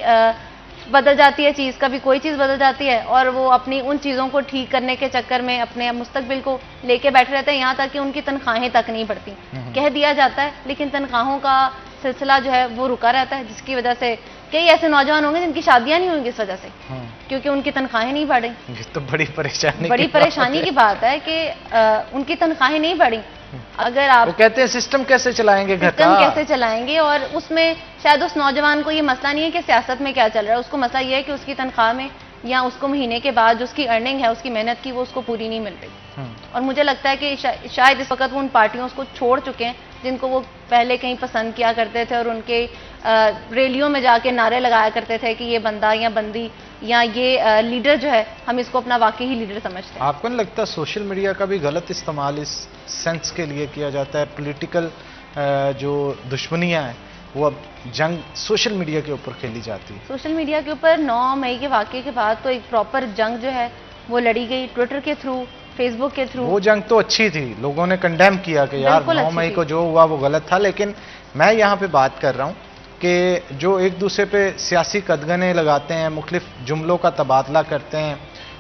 बदल जाती है चीज़, कभी कोई चीज़ बदल जाती है, और वो अपनी उन चीज़ों को ठीक करने के चक्कर में अपने मुस्तकबिल को लेके बैठे रहते हैं, यहाँ तक कि उनकी तनख्वाहें तक नहीं बढ़ती। कह दिया जाता है लेकिन तनख्वाहों का सिलसिला जो है वो रुका रहता है, जिसकी वजह से कई ऐसे नौजवान होंगे जिनकी शादियां नहीं होंगी इस वजह से, क्योंकि उनकी तनख्वाहें नहीं बढ़ी। तो बड़ी परेशानी की बात है कि उनकी तनख्वाहें नहीं बढ़ी। अगर आप, वो कहते हैं सिस्टम कैसे चलाएंगे, घर का कैसे चलाएंगे, और उसमें शायद उस नौजवान को ये मसला नहीं है कि सियासत में क्या चल रहा है, उसको मसला ये है कि उसकी तनख्वाह में या उसको महीने के बाद जो उसकी अर्निंग है, उसकी मेहनत की, वो उसको पूरी नहीं मिल रही। और मुझे लगता है कि शायद इस वक्त वो उन पार्टियों को छोड़ चुके हैं जिनको वो पहले कहीं पसंद किया करते थे और उनके रैलियों में जाके नारे लगाया करते थे कि ये बंदा या बंदी या ये लीडर जो है, हम इसको अपना वाकई ही लीडर समझते हैं। आपको नहीं लगता सोशल मीडिया का भी गलत इस्तेमाल इस सेंस के लिए किया जाता है, पॉलिटिकल जो दुश्मनियां हैं वो अब जंग सोशल मीडिया के ऊपर खेली जाती है? सोशल मीडिया के ऊपर 9 मई के वाकये के बाद तो एक प्रॉपर जंग जो है वो लड़ी गई, ट्विटर के थ्रू, फेसबुक के थ्रू। वो जंग तो अच्छी थी, लोगों ने कंडेम किया कि यार 9 मई को जो हुआ वो गलत था, लेकिन मैं यहाँ पे बात कर रहा हूँ कि जो एक दूसरे पे सियासी कदगने लगाते हैं, मुख्तलिफ जुमलों का तबादला करते हैं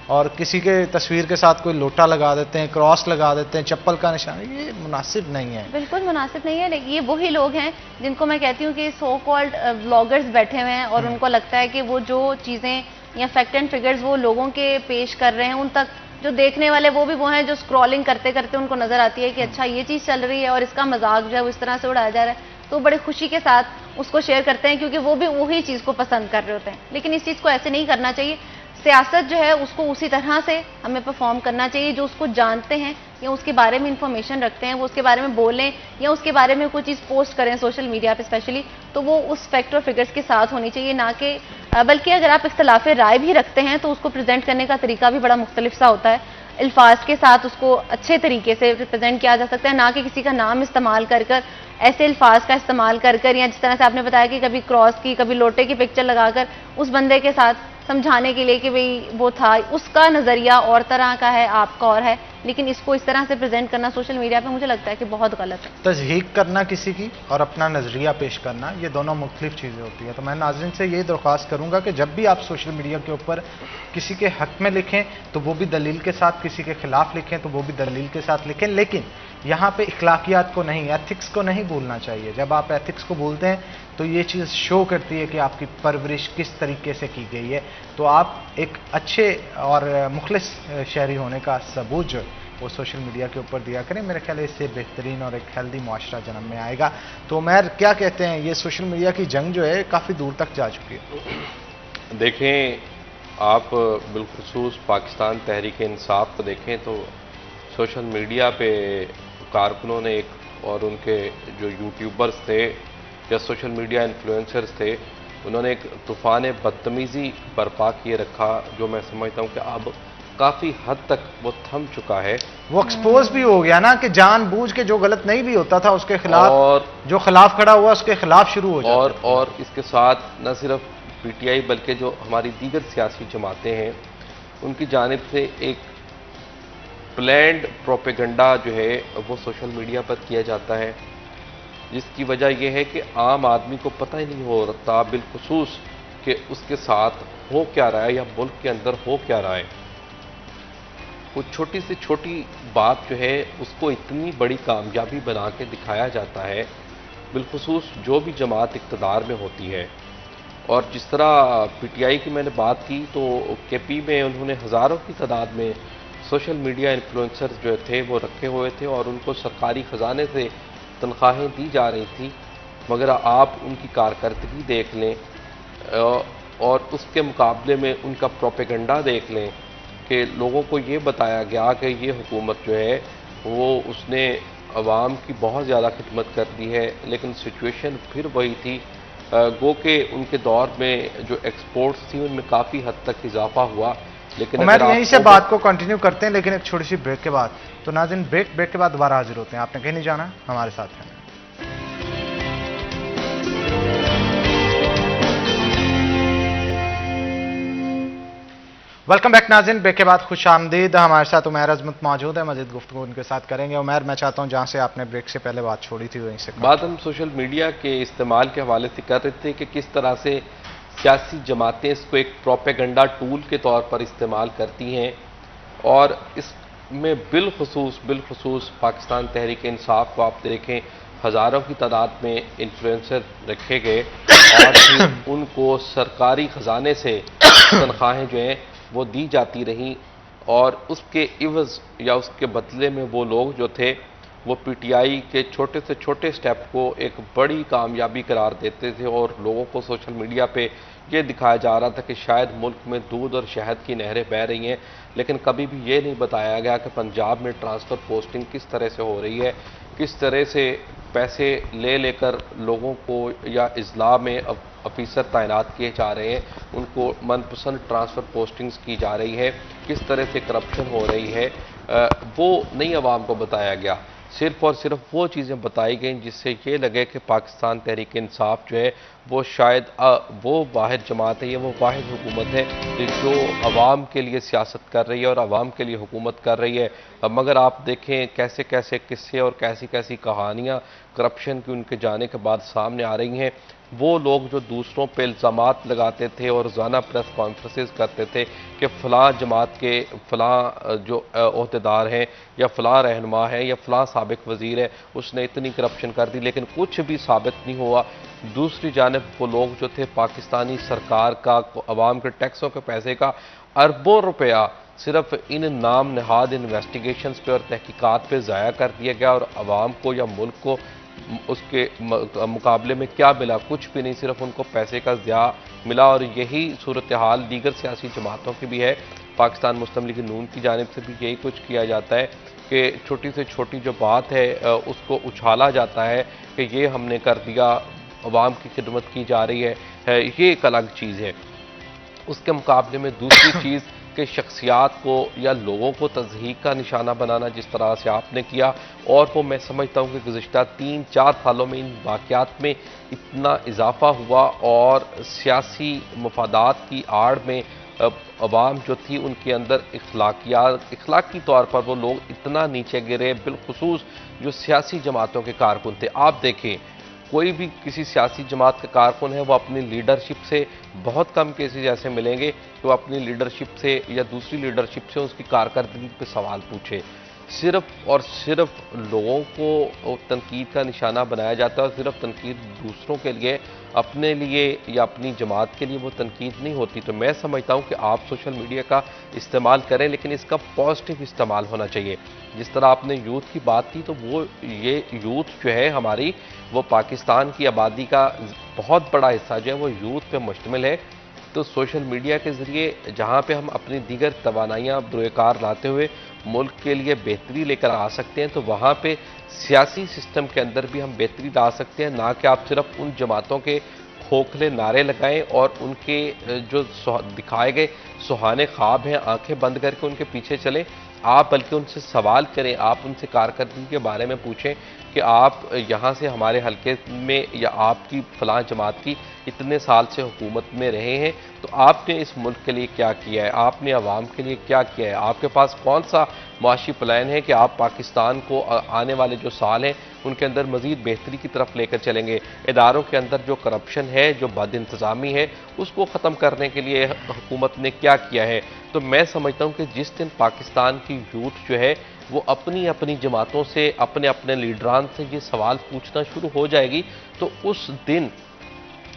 और किसी के तस्वीर के साथ कोई लोटा लगा देते हैं, क्रॉस लगा देते हैं, चप्पल का निशान, ये मुनासिब नहीं है। बिल्कुल मुनासिब नहीं है। लेकिन ये वही लोग हैं जिनको मैं कहती हूँ कि सो कॉल्ड व्लॉगर्स बैठे हुए हैं और उनको लगता है कि वो जो चीज़ें या फैक्ट एंड फिगर्स वो लोगों के पेश कर रहे हैं, उन तक जो देखने वाले वो भी वो हैं जो स्क्रॉलिंग करते करते उनको नजर आती है कि अच्छा ये चीज़ चल रही है और इसका मजाक जो है वो इस तरह से उड़ाया जा रहा है, तो बड़े खुशी के साथ उसको शेयर करते हैं क्योंकि वो भी वही चीज़ को पसंद कर रहे होते हैं। लेकिन इस चीज़ को ऐसे नहीं करना चाहिए। सियासत जो है उसको उसी तरह से हमें परफॉर्म करना चाहिए, जो उसको जानते हैं या उसके बारे में इंफॉर्मेशन रखते हैं वो उसके बारे में बोलें या उसके बारे में कोई चीज़ पोस्ट करें सोशल मीडिया पे स्पेशली, तो वो उस फैक्ट और फिगर्स के साथ होनी चाहिए, ना कि बल्कि अगर आप इख्तलाफ राय भी रखते हैं तो उसको प्रेजेंट करने का तरीका भी बड़ा मुख्तलिफ सा होता है। अल्फाज के साथ उसको अच्छे तरीके से रिप्रेजेंट किया जा सकता है, ना कि किसी का नाम इस्तेमाल कर कर, ऐसे अल्फाज का इस्तेमाल कर कर, या जिस तरह से आपने बताया कि कभी क्रॉस की, कभी लोटे की पिक्चर लगाकर उस बंदे के साथ समझाने के लिए कि भाई वो था, उसका नज़रिया और तरह का है, आपका और है, लेकिन इसको इस तरह से प्रेजेंट करना सोशल मीडिया पे मुझे लगता है कि बहुत गलत है। तज़हीक करना किसी की और अपना नज़रिया पेश करना, ये दोनों मुख्तलिफ चीज़ें होती है। तो मैं नाज़रीन से यही दरख्वास्त करूँगा कि जब भी आप सोशल मीडिया के ऊपर किसी के हक़ में लिखें तो वो भी दलील के साथ, किसी के ख़िलाफ़ लिखें तो वो भी दलील के साथ लिखें, लेकिन यहाँ पे इखलाकियात को नहीं, एथिक्स को नहीं भूलना चाहिए। जब आप एथिक्स को भूलते हैं तो ये चीज़ शो करती है कि आपकी परवरिश किस तरीके से की गई है। तो आप एक अच्छे और मुखलिस शहरी होने का सबूत जो वो सोशल मीडिया के ऊपर दिया करें। मेरे ख्याल है इससे बेहतरीन और एक हेल्दी मुआशरा जन्म में आएगा। तो उमैर क्या कहते हैं, ये सोशल मीडिया की जंग जो है काफ़ी दूर तक जा चुकी है? देखें, आप बिलखुसूस पाकिस्तान तहरीक इंसाफ को देखें तो सोशल मीडिया पे कारकुनों ने एक, और उनके जो यूट्यूबर्स थे या सोशल मीडिया इन्फ्लुएंसर्स थे, उन्होंने एक तूफ़ान बदतमीज़ी बर्पा किए रखा, जो मैं समझता हूँ कि अब काफ़ी हद तक वो थम चुका है। वो एक्सपोज भी हो गया ना कि जानबूझ के जो गलत नहीं भी होता था उसके खिलाफ, और जो खिलाफ खड़ा हुआ उसके खिलाफ शुरू हो जाता और इसके साथ न सिर्फ पीटीआई बल्कि जो हमारी दीगर सियासी जमातें हैं उनकी जानिब से एक प्लैंड प्रोपेगेंडा जो है वो सोशल मीडिया पर किया जाता है, जिसकी वजह यह है कि आम आदमी को पता ही नहीं होता बिलखुसूस कि उसके साथ हो क्या रहा है या मुल्क के अंदर हो क्या रहा है। वो छोटी से छोटी बात जो है उसको इतनी बड़ी कामयाबी बना के दिखाया जाता है, बिलखुसूस जो भी जमात इक़्तिदार में होती है। और जिस तरह पीटीआई की मैंने बात की तो केपी में उन्होंने हज़ारों की तादाद में सोशल मीडिया इन्फ्लुएंसर्स जो थे वो रखे हुए थे और उनको सरकारी ख़जाने से तनख्वाहें दी जा रही थी, मगर आप उनकी कारकर्दगी देख लें और उसके मुकाबले में उनका प्रोपेगेंडा देख लें कि लोगों को ये बताया गया कि ये हुकूमत जो है वो उसने अवाम की बहुत ज़्यादा खिदमत कर दी है, लेकिन सिचुएशन फिर वही थी। गो के उनके दौर में जो एक्सपोर्ट्स थी उनमें काफ़ी हद तक इजाफा हुआ, लेकिन मैं यहीं से बात को कंटिन्यू करते हैं, लेकिन एक छोटी सी ब्रेक के बाद। तो नाज़रीन ब्रेक के बाद दोबारा हाजिर होते हैं। आपने कहीं नहीं जाना, हमारे साथ हैं। वेलकम बैक नाज़रीन, ब्रेक के बाद खुश आमदीद। हमारे साथ उमैर अजमत मौजूद है, मज़ीद गुफ्तगू उनके साथ करेंगे। उमैर, मैं चाहता हूँ जहाँ से आपने ब्रेक से पहले बात छोड़ी थी वहीं से बात हम सोशल मीडिया के इस्तेमाल के हवाले से कर रहे थे कि किस तरह से सियासी जमातें इसको एक प्रोपेगेंडा टूल के तौर पर इस्तेमाल करती हैं, और इसमें बिलखुसूस पाकिस्तान तहरीक इंसाफ को आप देखें, हज़ारों की तादाद में इन्फ्लुएंसर रखे गए और फिर उनको सरकारी ख़जाने से तनख्वाहें जो हैं वो दी जाती रहीं, और उसके इवज़ या उसके बदले में वो लोग जो थे वो पीटीआई के छोटे से छोटे स्टेप को एक बड़ी कामयाबी करार देते थे और लोगों को सोशल मीडिया पे ये दिखाया जा रहा था कि शायद मुल्क में दूध और शहद की नहरें बह रही हैं, लेकिन कभी भी ये नहीं बताया गया कि पंजाब में ट्रांसफ़र पोस्टिंग किस तरह से हो रही है, किस तरह से पैसे ले लेकर लोगों को या इजला में ऑफिसर तैनात किए जा रहे हैं, उनको मनपसंद ट्रांसफ़र पोस्टिंग्स की जा रही है, किस तरह से करप्शन हो रही है, वो नहीं अवाम को बताया गया। सिर्फ और सिर्फ वो चीज़ें बताई गई जिससे ये लगे कि पाकिस्तान तहरीक इंसाफ जो है वो शायद वो वाहिद जमात है, ये वो वाहिद हुकूमत है जो अवाम के लिए सियासत कर रही है और अवाम के लिए हुकूमत कर रही है। मगर आप देखें कैसे कैसे किस्से और कैसी कैसी कहानियाँ करप्शन की उनके जाने के बाद सामने आ रही हैं। वो लोग जो दूसरों पे इल्ज़ामात लगाते थे और रोज़ाना प्रेस कॉन्फ्रेंसेस करते थे कि फ़लाँ जमात के फ़लाँ जो ओहदेदार हैं या फ़लाँ रहनुमा है या फ़लाँ साबिक वज़ीर है, उसने इतनी करप्शन कर दी, लेकिन कुछ भी साबित नहीं हुआ। दूसरी जानिब वो लोग जो थे पाकिस्तानी सरकार का, अवाम के टैक्सों के पैसे का अरबों रुपया सिर्फ इन नाम नहाद इन्वेस्टिगेशंस पे और तहकीकात पे ज़ाया कर दिया गया और अवाम को या मुल्क को उसके मुकाबले में क्या मिला? कुछ भी नहीं, सिर्फ उनको पैसे का ज़िया मिला। और यही सूरत हाल दीगर सियासी जमातों की भी है। पाकिस्तान मुस्लिम लीग नून की जानिब से भी यही कुछ किया जाता है कि छोटी से छोटी जो बात है उसको उछाला जाता है कि ये हमने कर दिया, अवाम की खिदमत की जा रही है, ये एक अलग चीज़ है। उसके मुकाबले में दूसरी चीज़ कि शख्सियात को या लोगों को तज़हीक का निशाना बनाना जिस तरह से आपने किया, और वो मैं समझता हूँ कि गुज़िश्ता 3-4 सालों में इन वाक़यात में इतना इजाफा हुआ और सियासी मफादात की आड़ में अवाम जो थी उनके अंदर इखलाकी तौर पर वो लोग इतना नीचे गिरे, बिलखुसूस जो सियासी जमातों के कारकुन थे। आप देखें कोई भी किसी सियासी जमात का कारकुन है वो अपनी लीडरशिप से बहुत कम केसेज ऐसे मिलेंगे कि वो अपनी लीडरशिप से या दूसरी लीडरशिप से उसकी कारकर्दगी पे सवाल पूछे। सिर्फ और सिर्फ लोगों को तनकीद का निशाना बनाया जाता है और सिर्फ तनकीद दूसरों के लिए, अपने लिए या अपनी जमात के लिए वो तनकीद नहीं होती। तो मैं समझता हूँ कि आप सोशल मीडिया का इस्तेमाल करें, लेकिन इसका पॉजिटिव इस्तेमाल होना चाहिए। जिस तरह आपने यूथ की बात की, तो वो ये यूथ जो है हमारी, वो पाकिस्तान की आबादी का बहुत बड़ा हिस्सा जो है वो यूथ पे मुश्तमिल है। तो सोशल मीडिया के ज़रिए जहाँ पे हम अपनी दीगर तवानाइयाँ बरोकार लाते हुए मुल्क के लिए बेहतरी लेकर आ सकते हैं, तो वहाँ पे सियासी सिस्टम के अंदर भी हम बेहतरी ला सकते हैं। ना कि आप सिर्फ उन जमातों के खोखले नारे लगाएं और उनके जो दिखाए गए सुहाने ख्वाब हैं आंखें बंद करके उनके पीछे चलें। आप बल्कि उनसे सवाल करें, आप उनसे कारकर्दगी के बारे में पूछें कि आप यहाँ से हमारे हलके में या आपकी फ़लाँ जमात की इतने साल से हुकूमत में रहे हैं, तो आपने इस मुल्क के लिए क्या किया है, आपने अवाम के लिए क्या किया है, आपके पास कौन सा मुआशी प्लान है कि आप पाकिस्तान को आने वाले जो साल हैं उनके अंदर मज़ीद बेहतरी की तरफ लेकर चलेंगे। इदारों के अंदर जो करप्शन है, जो बदइंतज़ामी है, उसको ख़त्म करने के लिए हुकूमत ने क्या किया है। तो मैं समझता हूँ कि जिस दिन पाकिस्तान की यूथ जो है वो अपनी अपनी जमातों से, अपने अपने लीडरान से ये सवाल पूछना शुरू हो जाएगी, तो उस दिन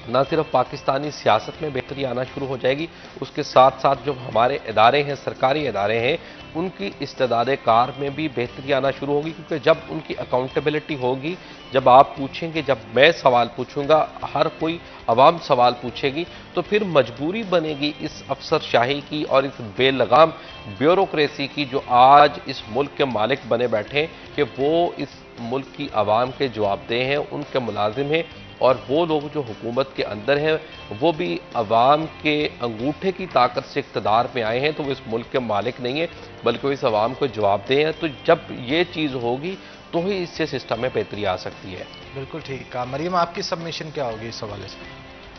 ना सिर्फ पाकिस्तानी सियासत में बेहतरी आना शुरू हो जाएगी, उसके साथ साथ जो हमारे इदारे हैं, सरकारी इदारे हैं, उनकी इस्तेदाद कार में भी बेहतरी आना शुरू होगी। क्योंकि जब उनकी अकाउंटेबिलिटी होगी, जब आप पूछेंगे, जब मैं सवाल पूछूंगा, हर कोई अवाम सवाल पूछेगी, तो फिर मजबूरी बनेगी इस अफसरशाही की और इस बेलगाम ब्यूरोक्रेसी की जो आज इस मुल्क के मालिक बने बैठे हैं कि वो इस मुल्क की आवाम के जवाबदेह हैं, उनके मुलाजिम हैं। और वो लोग जो हुकूमत के अंदर हैं वो भी अवाम के अंगूठे की ताकत से इक़्तिदार में आए हैं, तो वो इस मुल्क के मालिक नहीं है बल्कि वो इस अवाम को जवाबदेह हैं। तो जब ये चीज़ होगी तो ही इससे सिस्टम में बेहतरी आ सकती है। बिल्कुल ठीक कहा। मरियम, आपकी सबमिशन क्या होगी इस हवाले से?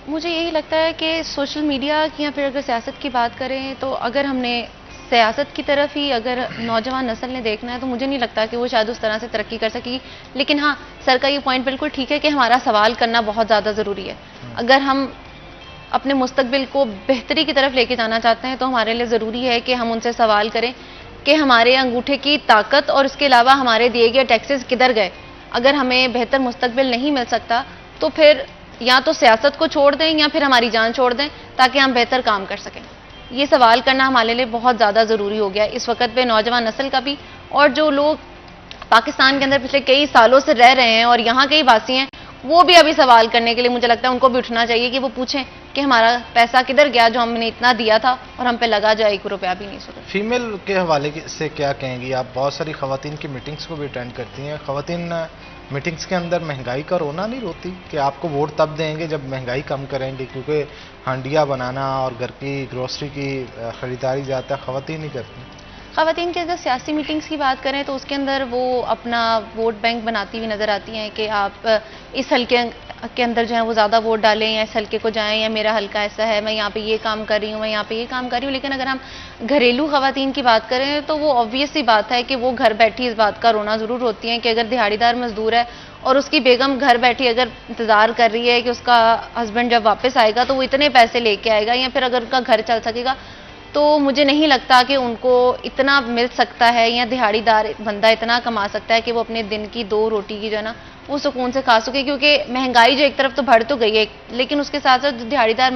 मुझे यही लगता है कि सोशल मीडिया की या फिर अगर सियासत की बात करें, तो अगर हमने सियासत की तरफ ही अगर नौजवान नस्ल ने देखना है, तो मुझे नहीं लगता कि वो शायद उस तरह से तरक्की कर सकेगी। लेकिन हाँ, सर का ये पॉइंट बिल्कुल ठीक है कि हमारा सवाल करना बहुत ज़्यादा ज़रूरी है। अगर हम अपने मुस्तकबिल को बेहतरी की तरफ लेके जाना चाहते हैं, तो हमारे लिए ज़रूरी है कि हम उनसे सवाल करें कि हमारे अंगूठे की ताकत और उसके अलावा हमारे दिए गए टैक्सेस किधर गए। अगर हमें बेहतर मुस्तकबिल नहीं मिल सकता, तो फिर या तो सियासत को छोड़ दें या फिर हमारी जान छोड़ दें, ताकि हम बेहतर काम कर सकें। ये सवाल करना हमारे लिए बहुत ज़्यादा ज़रूरी हो गया है इस वक्त पे, नौजवान नस्ल का भी, और जो लोग पाकिस्तान के अंदर पिछले कई सालों से रह रहे हैं और यहाँ के ही वासी हैं, वो भी अभी सवाल करने के लिए मुझे लगता है उनको भी उठना चाहिए कि वो पूछें कि हमारा पैसा किधर गया जो हमने इतना दिया था और हम पे लगा जाए 1 रुपया भी नहीं सुधरा। फीमेल के हवाले से क्या कहेंगी आप? बहुत सारी खवातीन की मीटिंग्स को भी अटेंड करती हैं। खवातीन मीटिंग्स के अंदर महंगाई का रोना नहीं रोती कि आपको वोट तब देंगे जब महंगाई कम करेंगे, क्योंकि हांडिया बनाना और घर की ग्रोसरी की खरीदारी ज़्यादा खवातीन ही करती हैं। ख़वातीन की अगर सियासी मीटिंग्स की बात करें तो उसके अंदर वो अपना वोट बैंक बनाती हुई नज़र आती हैं कि आप इस हल्के के अंदर जो है वो ज़्यादा वोट डालें या इस हल्के को जाएं, या मेरा हल्का ऐसा है, मैं यहाँ पे ये काम कर रही हूँ, मैं यहाँ पे ये काम कर रही हूँ। लेकिन अगर हम घरेलू ख़वातीन की बात करें तो वो ऑब्वियस सी बात है कि वो घर बैठी इस बात का रोना ज़रूर होती हैं कि अगर दिहाड़ीदार मजदूर है और उसकी बेगम घर बैठी अगर इंतज़ार कर रही है कि उसका हस्बैंड जब वापस आएगा तो वो इतने पैसे लेके आएगा, या फिर अगर उनका घर चल सकेगा, तो मुझे नहीं लगता कि उनको इतना मिल सकता है या दिहाड़ीदार बंदा इतना कमा सकता है कि वो अपने दिन की 2 रोटी की जो है ना वो सुकून से खा सके। क्योंकि महंगाई जो एक तरफ तो बढ़ तो गई है, लेकिन उसके साथ साथ जो दिहाड़ीदार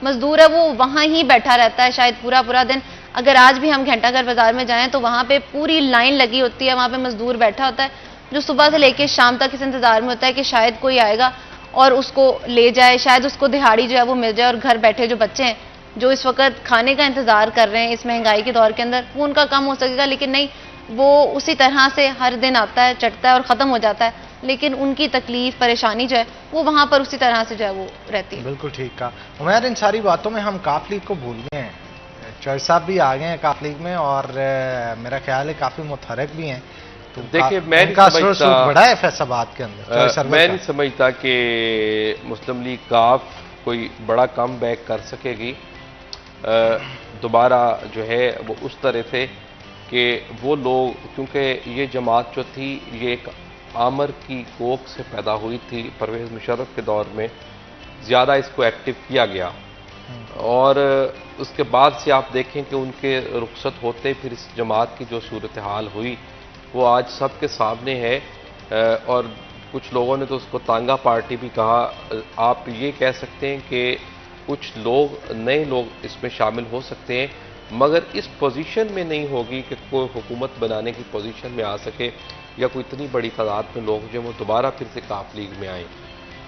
मजदूर है वो वहाँ ही बैठा रहता है शायद पूरा पूरा दिन। अगर आज भी हम घंटाघर बाजार में जाएं तो वहाँ पे पूरी लाइन लगी होती है, वहाँ पे मजदूर बैठा होता है जो सुबह से लेकर शाम तक इस इंतजार में होता है कि शायद कोई आएगा और उसको ले जाए, शायद उसको दिहाड़ी जो है वो मिल जाए। और घर बैठे जो बच्चे हैं जो इस वक्त खाने का इंतजार कर रहे हैं इस महंगाई के दौर के अंदर, वो उनका कम हो सकेगा, लेकिन नहीं, वो उसी तरह से हर दिन आता है, चढ़ता है और ख़त्म हो जाता है, लेकिन उनकी तकलीफ परेशानी जो है वो वहाँ पर उसी तरह से जो है वो रहती है। बिल्कुल ठीक कहा उमैर। इन सारी बातों में हम काफ लीग को भूल गए हैं। चौधरी साहब भी आ गए हैं काफ लीग में और मेरा ख्याल है काफ़ी मुतहरक भी हैं। तो देखिए, मैं उनका असर बड़ा है फैसलाबाद के अंदर। मैं नहीं समझता कि मुस्लिम लीग काफ कोई बड़ा कम बैक कर सकेगी दोबारा जो है वो उस तरह से कि वो लोग, क्योंकि ये जमात जो थी ये एक आमर की कोख से पैदा हुई थी, परवेज़ मुशर्रफ के दौर में ज़्यादा इसको एक्टिव किया गया और उसके बाद से आप देखें कि उनके रुखसत होते फिर इस जमात की जो सूरत हाल हुई वो आज सबके सामने है। और कुछ लोगों ने तो उसको तांगा पार्टी भी कहा। आप ये कह सकते हैं कि कुछ लोग नए लोग इसमें शामिल हो सकते हैं, मगर इस पोजीशन में नहीं होगी कि कोई हुकूमत बनाने की पोजीशन में आ सके या कोई इतनी बड़ी तादाद में लोग जो वो दोबारा फिर से काफ लीग में आए।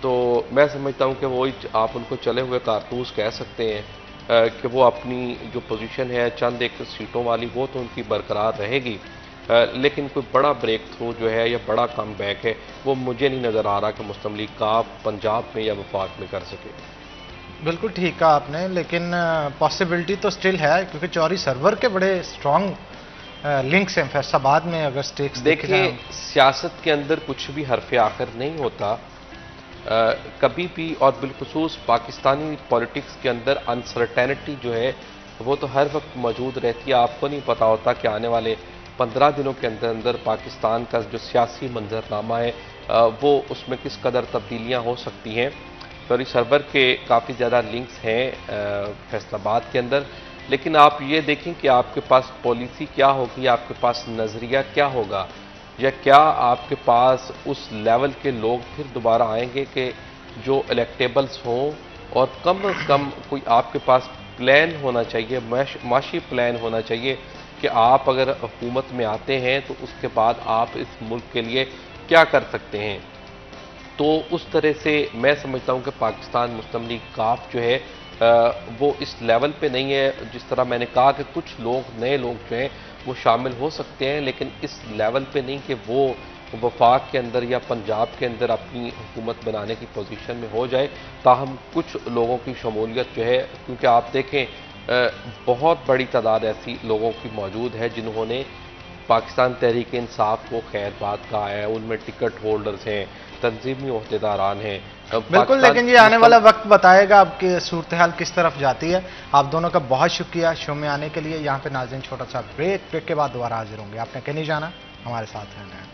तो मैं समझता हूँ कि वही आप उनको चले हुए कारतूस कह सकते हैं कि वो अपनी जो पोजीशन है चंद एक सीटों वाली वो तो उनकी बरकरार रहेगी, लेकिन कोई बड़ा ब्रेक थ्रू जो है या बड़ा कम बैक है वो मुझे नहीं नज़र आ रहा कि मुस्लिम लीग काफ पंजाब में या वफाक में कर सके। बिल्कुल ठीक कहा आपने, लेकिन पॉसिबिलिटी तो स्टिल है क्योंकि चौधरी सरवर के बड़े स्ट्रॉन्ग लिंक्स हैं फैसलाबाद में। अगर स्टेक्स देखिए, सियासत के अंदर कुछ भी हरफ आखिर नहीं होता कभी भी, और बिलखुसूस पाकिस्तानी पॉलिटिक्स के अंदर अनसर्टेनिटी जो है वो तो हर वक्त मौजूद रहती है। आपको नहीं पता होता कि आने वाले 15 दिनों के अंदर अंदर पाकिस्तान का जो सियासी मंजरनामा है वो उसमें किस कदर तब्दीलियाँ हो सकती हैं। चौधरी सरवर के काफ़ी ज़्यादा लिंक्स हैं फैसलाबाद के अंदर, लेकिन आप ये देखें कि आपके पास पॉलिसी क्या होगी, आपके पास नज़रिया क्या होगा, या क्या आपके पास उस लेवल के लोग फिर दोबारा आएंगे कि जो इलेक्टेबल्स हों, और कम से कम कोई आपके पास प्लान होना चाहिए, माशी प्लान होना चाहिए कि आप अगर हुकूमत में आते हैं तो उसके बाद आप इस मुल्क के लिए क्या कर सकते हैं। तो उस तरह से मैं समझता हूँ कि पाकिस्तान मुस्लिम लीग काफ जो है वो इस लेवल पे नहीं है। जिस तरह मैंने कहा कि कुछ लोग नए लोग जो हैं वो शामिल हो सकते हैं, लेकिन इस लेवल पे नहीं कि वो वफाक के अंदर या पंजाब के अंदर अपनी हुकूमत बनाने की पोजीशन में हो जाए। ताहम कुछ लोगों की शमूलियत जो है, क्योंकि आप देखें बहुत बड़ी तादाद ऐसी लोगों की मौजूद है जिन्होंने पाकिस्तान तहरीक इंसाफ को खैर बात कहा है, उनमें टिकट होल्डर्स हैं, तंजीमी ओहदेदारान हैं। बिल्कुल, लेकिन ये आने वाला वक्त बताएगा आपकी सूरत हाल किस तरफ जाती है। आप दोनों का बहुत शुक्रिया शो में आने के लिए। यहाँ पे नाज़रीन छोटा सा ब्रेक के बाद दोबारा हाजिर होंगे। आपने कहीं नहीं जाना, हमारे साथ रहना है।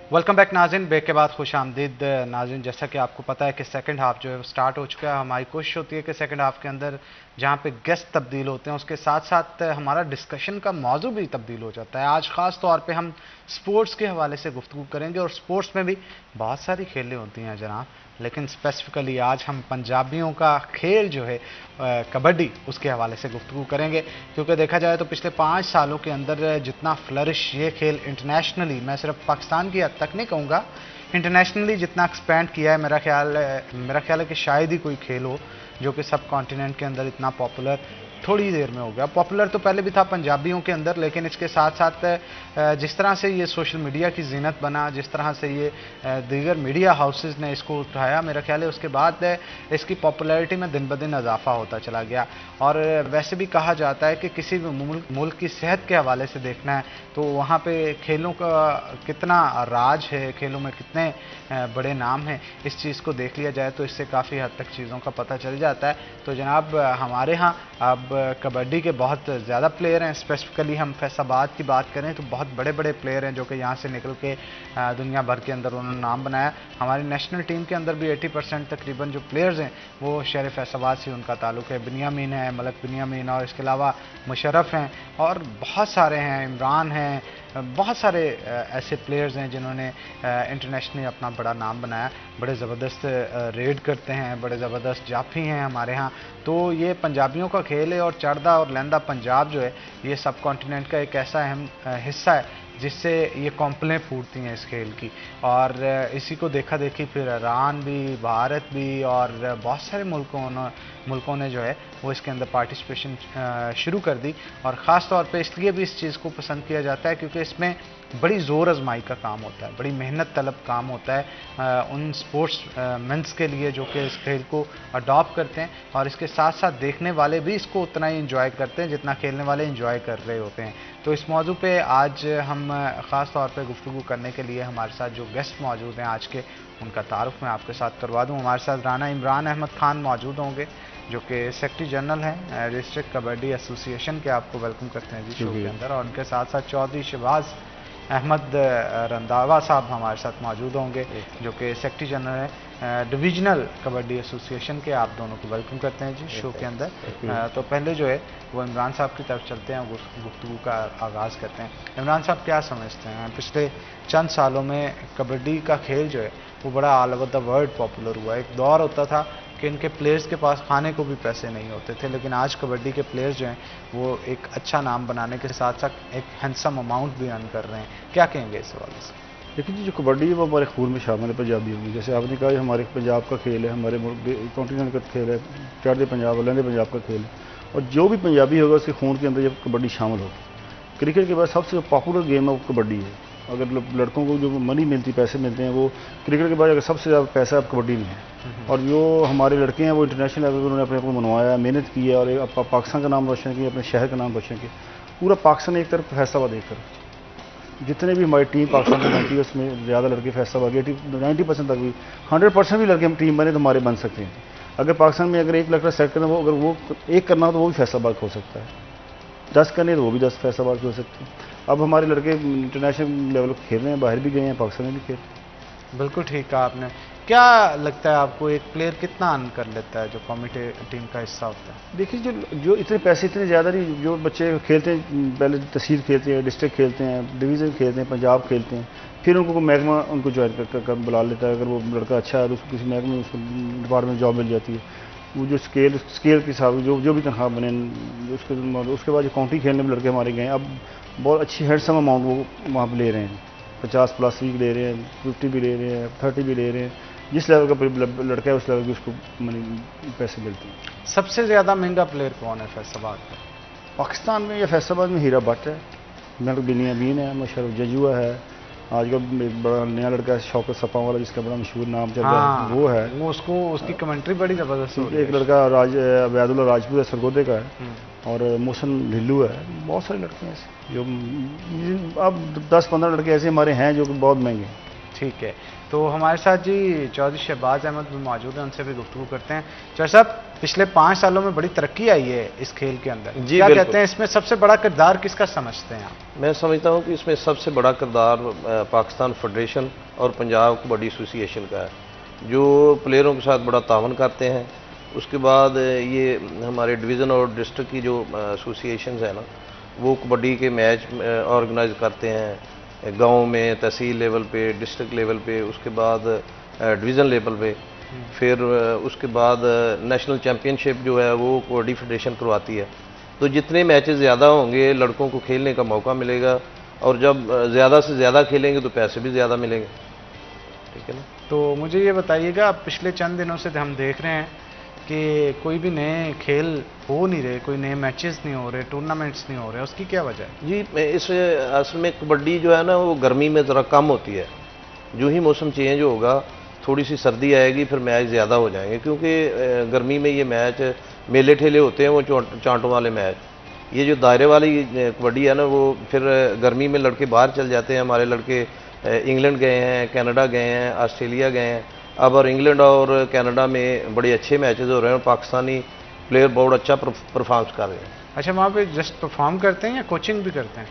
वेलकम बैक नाज़रीन, ब्रेक के बाद खुश आमदीद नाज़रीन। जैसा कि आपको पता है कि सेकंड हाफ जो है वो स्टार्ट हो चुका है। हमारी कोशिश होती है कि सेकंड हाफ के अंदर जहां पे गेस्ट तब्दील होते हैं उसके साथ साथ हमारा डिस्कशन का मौजू भी तब्दील हो जाता है। आज ख़ास तौर पे हम स्पोर्ट्स के हवाले से गुफ्तगू करेंगे और स्पोर्ट्स में भी बहुत सारी खेलें होती हैं जनाब। लेकिन स्पेसिफिकली आज हम पंजाबियों का खेल जो है कबड्डी, उसके हवाले से गुफ्तगू करेंगे। क्योंकि देखा जाए तो पिछले 5 सालों के अंदर जितना फ्लरिश ये खेल इंटरनेशनली, मैं सिर्फ पाकिस्तान की हद तक नहीं कहूँगा, इंटरनेशनली जितना एक्सपेंड किया है, मेरा ख्याल है कि शायद ही कोई खेल हो जो कि सब कॉन्टिनेंट के अंदर इतना पॉपुलर थोड़ी देर में हो गया। पॉपुलर तो पहले भी था पंजाबियों के अंदर, लेकिन इसके साथ साथ जिस तरह से ये सोशल मीडिया की जीनत बना, जिस तरह से ये दीगर मीडिया हाउसेस ने इसको उठाया, मेरा ख्याल है उसके बाद इसकी पॉपुलैरिटी में दिन ब दिन इजाफा होता चला गया। और वैसे भी कहा जाता है कि किसी भी मुल्क की सेहत के हवाले से देखना है तो वहाँ पे खेलों का कितना राज है, खेलों में कितने बड़े नाम हैं, इस चीज़ को देख लिया जाए तो इससे काफ़ी हद तक चीज़ों का पता चल जाता है। तो जनाब हमारे यहाँ अब कबड्डी के बहुत ज़्यादा प्लेयर हैं। स्पेसिफिकली हम फैसलाबाद की बात करें तो बहुत बड़े बड़े प्लेयर हैं जो कि यहाँ से निकल के दुनिया भर के अंदर उन्होंने नाम बनाया। हमारी नेशनल टीम के अंदर भी 80% तकरीबन जो प्लेयर्स हैं वो शहर फैसलाबाद से उनका ताल्लुक़ है। बिनियामीन है, मलक बिनियामीन, और इसके अलावा मुशर्रफ हैं और बहुत सारे हैं, इमरान हैं, बहुत सारे ऐसे प्लेयर्स हैं जिन्होंने इंटरनेशनली अपना बड़ा नाम बनाया। बड़े ज़बरदस्त रेड करते हैं, बड़े ज़बरदस्त जाफी हैं हमारे यहाँ। तो ये पंजाबियों का खेल है और चढ़दा और लहंदा पंजाब जो है ये सब कॉन्टिनेंट का एक ऐसा अहम हिस्सा है जिससे ये कॉम्पलें फूटती हैं इस खेल की। और इसी को देखा देखी फिर ईरान भी, भारत भी और बहुत सारे मुल्कों ने जो है वो इसके अंदर पार्टिसिपेशन शुरू कर दी। और ख़ास तौर पे इसलिए भी इस चीज़ को पसंद किया जाता है क्योंकि इसमें बड़ी ज़ोर आजमाई का काम होता है, बड़ी मेहनत तलब काम होता है उन स्पोर्ट्स मेंस के लिए जो कि इस खेल को अडॉप्ट करते हैं। और इसके साथ साथ देखने वाले भी इसको उतना ही इंजॉय करते हैं जितना खेलने वाले इंजॉय कर रहे होते हैं। तो इस मौजू पे आज हम ख़ास तौर पे गुफ्तगू करने के लिए हमारे साथ जो गेस्ट मौजूद हैं आज के, उनका तारुफ मैं आपके साथ करवा दूं। हमारे साथ राना इमरान अहमद खान मौजूद होंगे जो कि सेक्रेटरी जनरल हैं डिस्ट्रिक्ट कबड्डी एसोसिएशन के। आपको वेलकम करते हैं जी शो के अंदर। और उनके साथ साथ चौधरी शहबाज अहमद रंधावा साहब हमारे साथ मौजूद होंगे जो कि सेक्रेटरी जनरल है डिविजनल कबड्डी एसोसिएशन के। आप दोनों को वेलकम करते हैं जी शो के अंदर। तो पहले जो है वो इमरान साहब की तरफ चलते हैं, गुफ्तगू का आगाज़ करते हैं। इमरान साहब क्या समझते हैं, पिछले चंद सालों में कबड्डी का खेल जो है वो बड़ा all over the world popular हुआ है। एक दौर होता था कि इनके प्लेयर्स के पास खाने को भी पैसे नहीं होते थे, लेकिन आज कबड्डी के प्लेयर्स जो हैं वो एक अच्छा नाम बनाने के साथ साथ एक हैंडसम अमाउंट भी अर्न कर रहे हैं। क्या कहेंगे इस हवाले से? देखिए जी, जो कबड्डी है वो हमारे खून में शामिल है पंजाबियों में। जैसे आपने कहा हमारे पंजाब का खेल है, हमारे कॉन्टिनेंट का खेल है, चढ़दे पंजाब लहंदे पंजाब का खेल है। और जो भी पंजाबी होगा उसके खून के अंदर जब कबड्डी शामिल होगी। क्रिकेट के बाद सबसे पॉपुलर गेम है वो कबड्डी है। अगर लड़कों को जो मनी मिलती, पैसे मिलते हैं, वो क्रिकेट के बाद अगर सबसे ज़्यादा पैसा अब कबड्डी में है। और जो हमारे लड़के हैं वो इंटरनेशनल लेवल पर उन्होंने अपने आप को मनवाया, मेहनत की है और पाकिस्तान का नाम रोशन किया, अपने शहर का नाम रोशन किया। पूरा पाकिस्तान एक तरफ फैसलाबाद एक तरफ, जितने भी हमारी टीम पाकिस्तान की बनती है उसमें ज़्यादा लड़के फैसलाबाद 90% तक भी, 100% भी लड़के हम टीम बने तो हमारे बन सकते हैं। अगर पाकिस्तान में अगर एक लड़का सेलेक्ट करना, वो अगर वो एक करना हो तो वो भी फैसलाबाद हो सकता है, 10 करने तो वो भी 10 फैसलाबाद हो सकते हैं। अब हमारे लड़के इंटरनेशनल लेवल पर खेल रहे हैं, बाहर भी गए हैं, पाकिस्तान में भी खेल। बिल्कुल ठीक कहा आपने। क्या लगता है आपको एक प्लेयर कितना अर्न कर लेता है जो कमिटी टीम का हिस्सा होता है? देखिए जो इतने पैसे इतने ज़्यादा नहीं, जो बच्चे खेलते हैं पहले तहसील खेलते हैं, डिस्ट्रिक्ट खेलते हैं, डिवीज़न खेलते हैं, पंजाब खेलते हैं, फिर उनको महकमा उनको ज्वाइन कर बुला लेता है। अगर वो लड़का अच्छा है तो उसको किसी महकमे में उसको डिपार्टमेंट में जॉब मिल जाती है। वो जो स्केल के हिसाब जो भी तनख्वाह बने उसके बाद जो काउंटी खेलने में लड़के हमारे गए, अब बहुत अच्छी हैंडसम अमाउंट वो वहाँ पर ले रहे हैं। 50+ भी ले रहे हैं, 50 भी ले रहे हैं, 30 भी ले रहे हैं। जिस लेवल का लड़का है उस लेवल के उसको पैसे मिलते हैं। सबसे ज़्यादा महंगा प्लेयर कौन है फैसलाबाद में? पाकिस्तान में या फैसलाबाद में हीरा भट्ट है, मलक बिनियामीन है, मुशर्रफ जजुआ है। आजकल एक बड़ा नया लड़का है शौकत सपा वाला जिसका बड़ा मशहूर नाम चल रहा है, वो है। वो उसकी कमेंट्री बड़ी ज़बरदस्त है। एक लड़का अबैदुल्ला राजपूत है, सरगोदे का है, और मोहसन ढिल्लू है। बहुत सारे लड़के हैं ऐसे जो अब 10-15 लड़के ऐसे हमारे हैं जो कि बहुत महंगे हैं। ठीक है, तो हमारे साथ जी चौधरी शहबाज अहमद भी मौजूद हैं, उनसे भी गुफ्तगू करते हैं। चौधरी साहब, पिछले 5 सालों में बड़ी तरक्की आई है इस खेल के अंदर, क्या कहते हैं इसमें सबसे बड़ा किरदार किसका समझते हैं आप? मैं समझता हूँ कि इसमें सबसे बड़ा किरदार पाकिस्तान फेडरेशन और पंजाब कबड्डी एसोसिएशन का है, जो प्लेयरों के साथ बड़ा तावन करते हैं। उसके बाद ये हमारे डिवीज़न और डिस्ट्रिक्ट की जो एसोसिएशन है ना, वो कबड्डी के मैच ऑर्गेनाइज करते हैं गांव में, तहसील लेवल पे, डिस्ट्रिक्ट लेवल पे, उसके बाद डिवीज़न लेवल पे। फिर उसके बाद नेशनल चैम्पियनशिप जो है वो कबड्डी फेडरेशन करवाती है। तो जितने मैचेस ज़्यादा होंगे लड़कों को खेलने का मौका मिलेगा, और जब ज़्यादा से ज़्यादा खेलेंगे तो पैसे भी ज़्यादा मिलेंगे। ठीक है ना। तो मुझे ये बताइएगा, पिछले चंद दिनों से हम देख रहे हैं कि कोई भी नए खेल हो नहीं रहे, कोई नए मैचेस नहीं हो रहे, टूर्नामेंट्स नहीं हो रहे, उसकी क्या वजह है? जी, इस असल में कबड्डी जो है ना वो गर्मी में ज़रा कम होती है। जो ही मौसम चेंज होगा, थोड़ी सी सर्दी आएगी, फिर मैच ज़्यादा हो जाएंगे, क्योंकि गर्मी में ये मैच मेले ठेले होते हैं, वो चांटों वाले मैच। ये जो दायरे वाली कबड्डी है ना, वो फिर गर्मी में लड़के बाहर चल जाते हैं। हमारे लड़के इंग्लैंड गए हैं, कनाडा गए हैं, ऑस्ट्रेलिया गए हैं। अब और इंग्लैंड और कनाडा में बड़े अच्छे मैचेस हो रहे हैं और पाकिस्तानी प्लेयर बहुत अच्छा परफॉर्म कर रहे हैं। अच्छा, वहाँ पे जस्ट परफॉर्म करते हैं या कोचिंग भी करते हैं?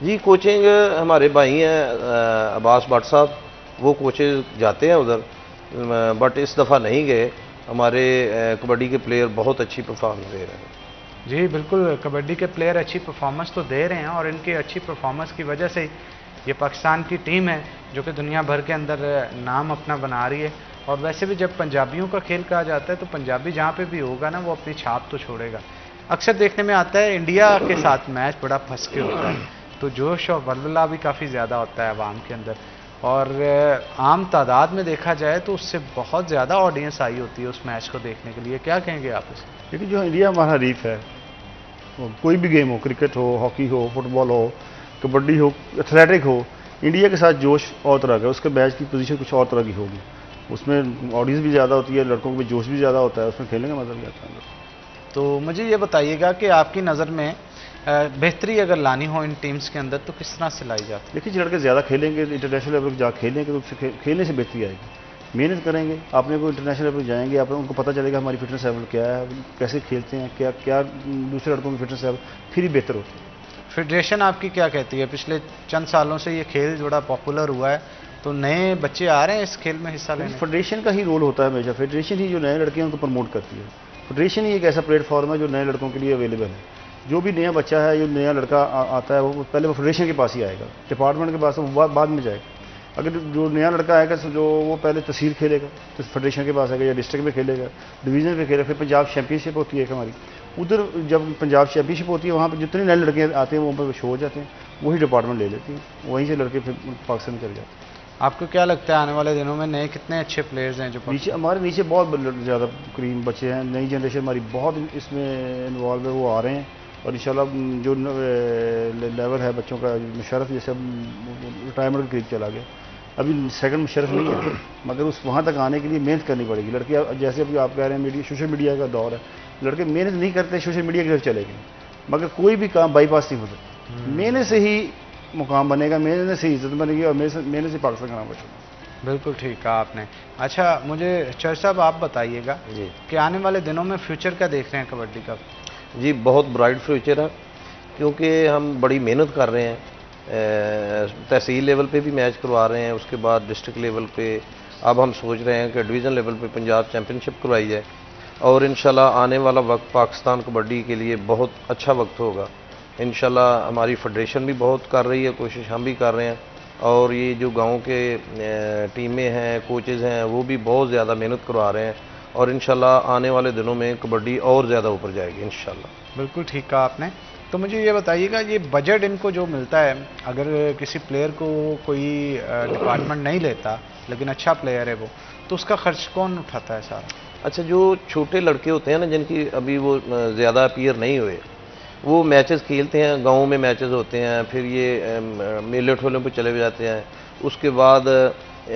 जी, कोचिंग हमारे भाई हैं अब्बास भट्ट साहब, वो कोचेज जाते हैं उधर, बट इस दफ़ा नहीं गए। हमारे कबड्डी के प्लेयर बहुत अच्छी परफॉर्मेंस दे रहे हैं। जी बिल्कुल, कबड्डी के प्लेयर अच्छी परफॉर्मेंस तो दे रहे हैं, और इनकी अच्छी परफॉर्मेंस की वजह से ये पाकिस्तान की टीम है जो कि दुनिया भर के अंदर नाम अपना बना रही है। और वैसे भी जब पंजाबियों का खेल कहा जाता है तो पंजाबी जहाँ पे भी होगा ना वो अपनी छाप तो छोड़ेगा। अक्सर देखने में आता है इंडिया के साथ मैच बड़ा फंस के होता है, तो जोश और वल्वला भी काफ़ी ज़्यादा होता है आवाम के अंदर, और आम तादाद में देखा जाए तो उससे बहुत ज़्यादा ऑडियंस आई होती है उस मैच को देखने के लिए। क्या कहेंगे आप इसे? क्योंकि जो इंडिया हमारा हरीफ है, कोई भी गेम हो, क्रिकेट हो, हॉकी हो, फुटबॉल हो, कबड्डी हो, एथलेटिक हो, इंडिया के साथ जोश और तरह का, उसके मैच की पोजीशन कुछ और तरह की होगी। उसमें ऑडियंस भी ज़्यादा होती है, लड़कों को भी जोश भी ज़्यादा होता है, उसमें खेलने का मजा भी आता है। तो मुझे ये बताइएगा कि आपकी नज़र में बेहतरी अगर लानी हो इन टीम्स के अंदर तो किस तरह से लाई जाती है? देखिए, जो लड़के ज़्यादा खेलेंगे, इंटरनेशनल लेवल पर जा खेलेंगे, तो उससे खेलने से बेहतरी आएगी। मेहनत करेंगे, आपने को इंटरनेशनल लेवल पर जाएंगे, आप उनको पता चलेगा हमारी फिटनेस लेवल क्या है, कैसे खेलते हैं, क्या क्या दूसरे लड़कों की फिटनेस लेवल फिर ही बेहतर होती है। फेडरेशन आपकी क्या कहती है? पिछले चंद सालों से ये खेल बड़ा पॉपुलर हुआ है, तो नए बच्चे आ रहे हैं इस खेल में हिस्सा लेने? फेडरेशन का ही रोल होता है हमेशा। फेडरेशन ही जो नए लड़के हैं उनको प्रमोट करती है। फेडरेशन ही एक ऐसा प्लेटफॉर्म है जो नए लड़कों के लिए अवेलेबल है। जो भी नया बच्चा है, जो नया लड़का आता है, वो पहले वो फेडरेशन के पास ही आएगा, डिपार्टमेंट के पास वो बाद में जाएगा। अगर जो नया लड़का आएगा जो वो पहले तहसील खेलेगा तो फेडरेशन के पास आएगा, या डिस्ट्रिक्ट में खेलेगा, डिवीजन में खेलेगा, फिर पंजाब चैंपियनशिप होती है हमारी, उधर जब पंजाब चैंपियनशिप होती है वहाँ पर जितने नए लड़के आते हैं वो वहाँ पर शो हो जाते हैं, वही डिपार्टमेंट ले लेती है, वहीं से लड़के फिर पाकिस्तान में चले जाते हैं। आपको क्या लगता है आने वाले दिनों में नए कितने अच्छे प्लेयर्स हैं जो नीचे हमारे नीचे बहुत ज़्यादा करीम बच्चे हैं, नई जनरेशन हमारी बहुत इसमें इन्वॉल्व है, वो आ रहे हैं। और इंशाल्लाह जो लेवल है बच्चों का, मुशर्रफ जैसे रिटायरमेंट के करीब चला गया, अभी सेकंड मुशर्रफ नहीं है, मगर उस वहाँ तक आने के लिए मेहनत करनी पड़ेगी। लड़के जैसे अभी आप कह रहे हैं मीडिया, सोशल मीडिया का दौर है, लड़के मेहनत नहीं करते, सोशल मीडिया की तरफ चले गए, मगर कोई भी काम बाईपास नहीं हो सकता। मेहनत से ही मुकाम बनेगा, मेहनत से इज्जत बनेगी, और मेहनत से पाकिस्तान का नाम बचेगा। बिल्कुल ठीक कहा आपने। अच्छा, मुझे चर साहब आप बताइएगा जी कि आने वाले दिनों में फ्यूचर क्या देख रहे हैं कबड्डी का? जी, बहुत ब्राइट फ्यूचर है, क्योंकि हम बड़ी मेहनत कर रहे हैं। तहसील लेवल पे भी मैच करवा रहे हैं, उसके बाद डिस्ट्रिक्ट लेवल पे अब हम सोच रहे हैं कि डिवीज़न लेवल पे पंजाब चैम्पियनशिप करवाई जाए, और इंशाल्लाह आने वाला वक्त पाकिस्तान कबड्डी के लिए बहुत अच्छा वक्त होगा। इंशाल्लाह हमारी फेडरेशन भी बहुत कर रही है कोशिश, हम भी कर रहे हैं, और ये जो गांव के टीमें हैं, कोचेज़ हैं, वो भी बहुत ज़्यादा मेहनत करवा रहे हैं, और इंशाल्लाह आने वाले दिनों में कबड्डी और ज़्यादा ऊपर जाएगी इंशाल्लाह। बिल्कुल ठीक कहा आपने। तो मुझे ये बताइएगा, ये बजट इनको जो मिलता है, अगर किसी प्लेयर को कोई डिपार्टमेंट नहीं लेता लेकिन अच्छा प्लेयर है वो, तो उसका खर्च कौन उठाता है सारा? अच्छा, जो छोटे लड़के होते हैं ना, जिनकी अभी वो ज़्यादा अपीयर नहीं हुए, वो मैचेस खेलते हैं, गाँव में मैचेस होते हैं, फिर ये मेले ठोलों पर चले जाते हैं, उसके बाद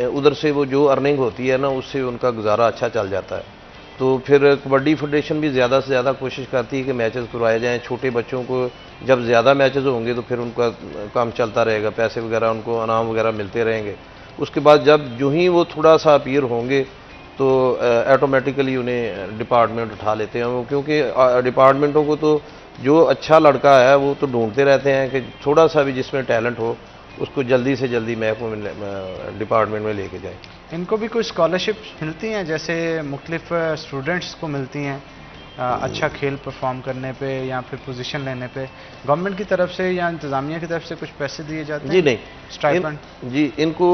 उधर से वो जो अर्निंग होती है ना, उससे उनका गुजारा अच्छा चल जाता है। तो फिर कबड्डी फेडरेशन भी ज़्यादा से ज़्यादा कोशिश करती है कि मैचेस करवाए जाएं। छोटे बच्चों को जब ज़्यादा मैचेस होंगे तो फिर उनका काम चलता रहेगा, पैसे वगैरह उनको इनाम वगैरह मिलते रहेंगे। उसके बाद जब जो ही वो थोड़ा सा अपीयर होंगे तो ऑटोमेटिकली उन्हें डिपार्टमेंट उठा लेते हैं, क्योंकि डिपार्टमेंटों को तो जो अच्छा लड़का है वो तो ढूंढते रहते हैं कि थोड़ा सा भी जिसमें टैलेंट हो उसको जल्दी से जल्दी महकमे में डिपार्टमेंट में लेके जाएं। इनको भी कोई स्कॉलरशिप मिलती हैं जैसे मुख्तलिफ स्टूडेंट्स को मिलती हैं, अच्छा खेल परफॉर्म करने पे या फिर पोजीशन लेने पे गवर्नमेंट की तरफ से या इंतजामिया की तरफ से कुछ पैसे दिए जाते हैं? जी नहीं, स्टाइपेंड? जी इनको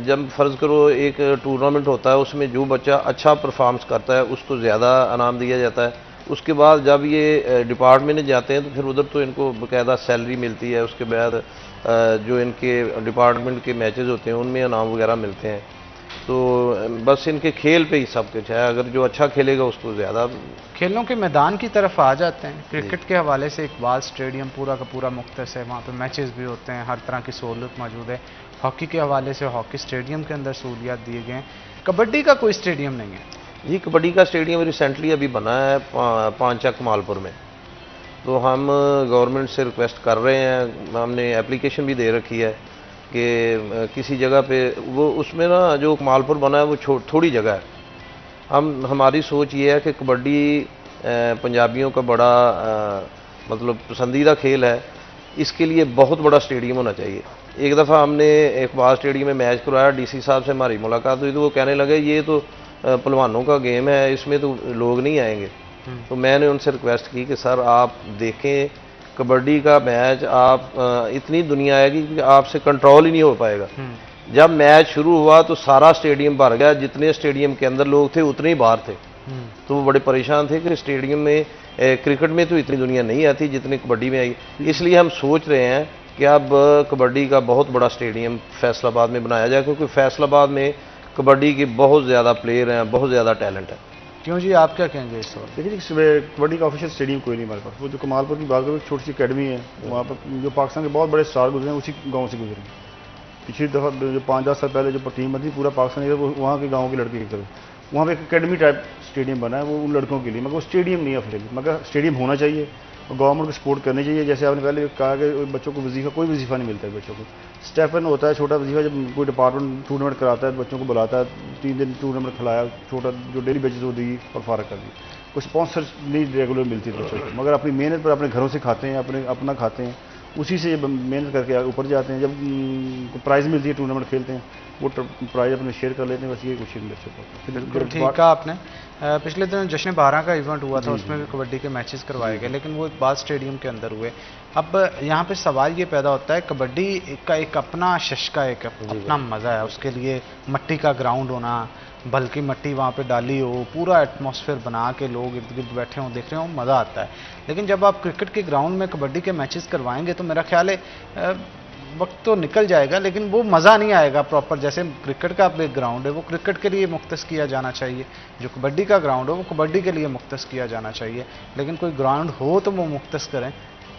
जब फ़र्ज़ करो एक टूर्नामेंट होता है, उसमें जो बच्चा अच्छा परफॉर्मेंस करता है उसको ज़्यादा इनाम दिया जाता है। उसके बाद जब ये डिपार्टमेंट में जाते हैं तो फिर उधर तो इनको बाकायदा सैलरी मिलती है। उसके बाद जो इनके डिपार्टमेंट के मैचेस होते हैं उनमें इनाम वगैरह मिलते हैं। तो बस इनके खेल पे ही सब कुछ है, अगर जो अच्छा खेलेगा उसको ज़्यादा। खेलों के मैदान की तरफ आ जाते हैं, क्रिकेट के हवाले से इकबाल स्टेडियम पूरा का पूरा मुख्तस है, वहाँ पे मैचेस भी होते हैं, हर तरह की सहूलत मौजूद है। हॉकी के हवाले से हॉकी स्टेडियम के अंदर सहूलियात दिए गए हैं। कबड्डी का कोई स्टेडियम नहीं है? जी कबड्डी का स्टेडियम रिसेंटली अभी बना है पांचा कमालपुर में। तो हम गवर्नमेंट से रिक्वेस्ट कर रहे हैं, हमने एप्लीकेशन भी दे रखी है कि किसी जगह पे वो उसमें ना जो कमालपुर बना है वो थोड़ी जगह है। हमारी सोच ये है कि कबड्डी पंजाबियों का बड़ा मतलब पसंदीदा खेल है, इसके लिए बहुत बड़ा स्टेडियम होना चाहिए। एक दफ़ा हमने इकबाल स्टेडियम में मैच करवाया, डीसी साहब से हमारी मुलाकात हुई तो वो कहने लगे ये तो पहलवानों का गेम है, इसमें तो लोग नहीं आएंगे। तो मैंने उनसे रिक्वेस्ट की कि सर आप देखें कबड्डी का मैच, आप इतनी दुनिया आएगी कि आपसे कंट्रोल ही नहीं हो पाएगा। जब मैच शुरू हुआ तो सारा स्टेडियम भर गया, जितने स्टेडियम के अंदर लोग थे उतने ही बाहर थे। तो वो बड़े परेशान थे कि स्टेडियम में क्रिकेट में तो इतनी दुनिया नहीं आती जितनी कबड्डी में आई। इसलिए हम सोच रहे हैं कि अब कबड्डी का बहुत बड़ा स्टेडियम फैसलाबाद में बनाया जाए, क्योंकि फैसलाबाद में कबड्डी के बहुत ज़्यादा प्लेयर हैं, बहुत ज़्यादा टैलेंट है। क्यों जी, आप क्या कहेंगे इस वक्त? देखिए कबड्डी का ऑफिशियल स्टेडियम कोई नहीं हमारे पास। वो जो कमालपुर की बात करें, छोटी सी अकेडमी है, वहाँ पर जो पाकिस्तान के बहुत बड़े स्टार गुजरे हैं उसी गांव से गुजरे। पिछली दफ़ा जो 5-10 साल पहले जो टीम बनी पूरा पाकिस्तान, वो वहाँ के गाँव के लड़के की तरफ वहाँ पर एक अकेडमी टाइप स्टेडियम बना है, वो उन लड़कों के लिए, मगर वो स्टेडियम नहीं है ऑफिशियली। मगर स्टेडियम होना चाहिए और गवर्नमेंट को सपोर्ट करनी चाहिए। जैसे आपने पहले कहा कि बच्चों को वजीफा, कोई वजीफा नहीं मिलता है बच्चों को। स्टेफन होता है छोटा वजीफा, जब कोई डिपार्टमेंट टूर्नामेंट कराता है बच्चों को बुलाता है, 3 दिन टूर्नामेंट खिलाया, छोटा जो डेली बेचेस वो दी और फारग कर दी। कोई स्पॉन्सर नहीं रेगुलर मिलती है बच्चों को, मगर अपनी मेहनत पर अपने घरों से खाते हैं, अपना खाते हैं, उसी से मेहनत करके ऊपर जाते हैं। जब प्राइज़ मिलती है टूर्नामेंट खेलते हैं, वो प्राइज़ अपने शेयर कर लेते हैं, बस ये कुछ नहीं बच्चों को। बिल्कुल ठीक कहा आपने। पिछले दिनों जश्न 12 का इवेंट हुआ था, उसमें भी कबड्डी के मैचेस करवाए गए, लेकिन वो इकबाल स्टेडियम के अंदर हुए। अब यहाँ पे सवाल ये पैदा होता है, कबड्डी का एक अपना शश्का, एक अपना मज़ा है, उसके लिए मट्टी का ग्राउंड होना, बल्कि मट्टी वहाँ पे डाली हो, पूरा एटमॉस्फेयर बना के लोग इर्द गिर्द बैठे हों, देख रहे हों, मज़ा आता है। लेकिन जब आप क्रिकेट के ग्राउंड में कबड्डी के मैचेस करवाएंगे तो मेरा ख्याल है वक्त तो निकल जाएगा, लेकिन वो मज़ा नहीं आएगा प्रॉपर। जैसे क्रिकेट का एक ग्राउंड है वो क्रिकेट के लिए मुख्तस किया जाना चाहिए, जो कबड्डी का ग्राउंड है वो कबड्डी के लिए मुख्तस किया जाना चाहिए। लेकिन कोई ग्राउंड हो तो वो मुख्तस करें।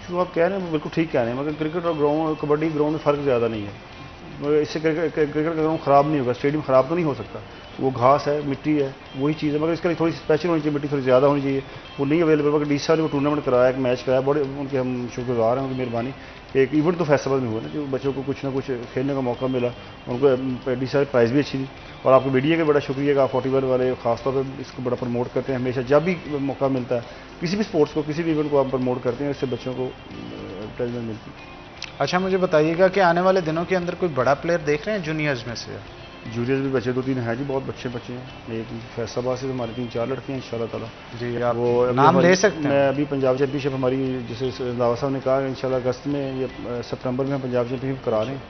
जो आप कह रहे हैं वो बिल्कुल ठीक कह रहे हैं, मगर क्रिकेट और ग्राउंड, कबड्डी ग्राउंड में फ़र्क ज़्यादा नहीं है। मगर इससे क्रिकेट का ग्राउंड ख़राब नहीं होगा, स्टेडियम ख़राब तो नहीं हो सकता। वो घास है, मिट्टी है, वही चीज़ है, मगर इसके लिए थोड़ी स्पेशल होनी चाहिए, मिट्टी थोड़ी ज़्यादा होनी चाहिए। वो नहीं अवेलेबल, मगर डीसी साहब ने वो टूर्नामेंट कराया, एक मैच कराया, बड़े उनके हम शुक्रगुजार हैं, उनकी मेहरबानी। एक इवेंट तो फैसलाबाद में हुआ ना, जो बच्चों को कुछ ना कुछ खेलने का मौका मिला, उनको डी साहब प्राइज़ भी अच्छी थी। और आपको मीडिया का बड़ा शुक्रिया कि आप 41 वाले खासतौर पर इसको बड़ा प्रमोट करते हैं हमेशा। जब भी मौका मिलता है किसी भी स्पोर्ट्स को, किसी भी इवेंट को आप प्रमोट करते हैं, इससे बच्चों को एडवर्टाइजमेंट मिलती है। अच्छा, मुझे बताइएगा कि आने वाले दिनों के अंदर कोई बड़ा प्लेयर देख रहे हैं जूनियर्स में से? जूनियर्स भी बच्चे 2-3 हैं जी, बहुत अच्छे बच्चे हैं। एक फैसलाबाद से हमारे 3-4 लड़के हैं इंशाल्लाह ताला। जी, आप वो नाम ले सकते हैं? मैं अभी पंजाब चैंपियनशिप हमारी, जैसे रंधावा साहब ने कहा, इंशाल्लाह अगस्त में या सितंबर में हम पंजाब चैंपियनशिप करा रहे हैं।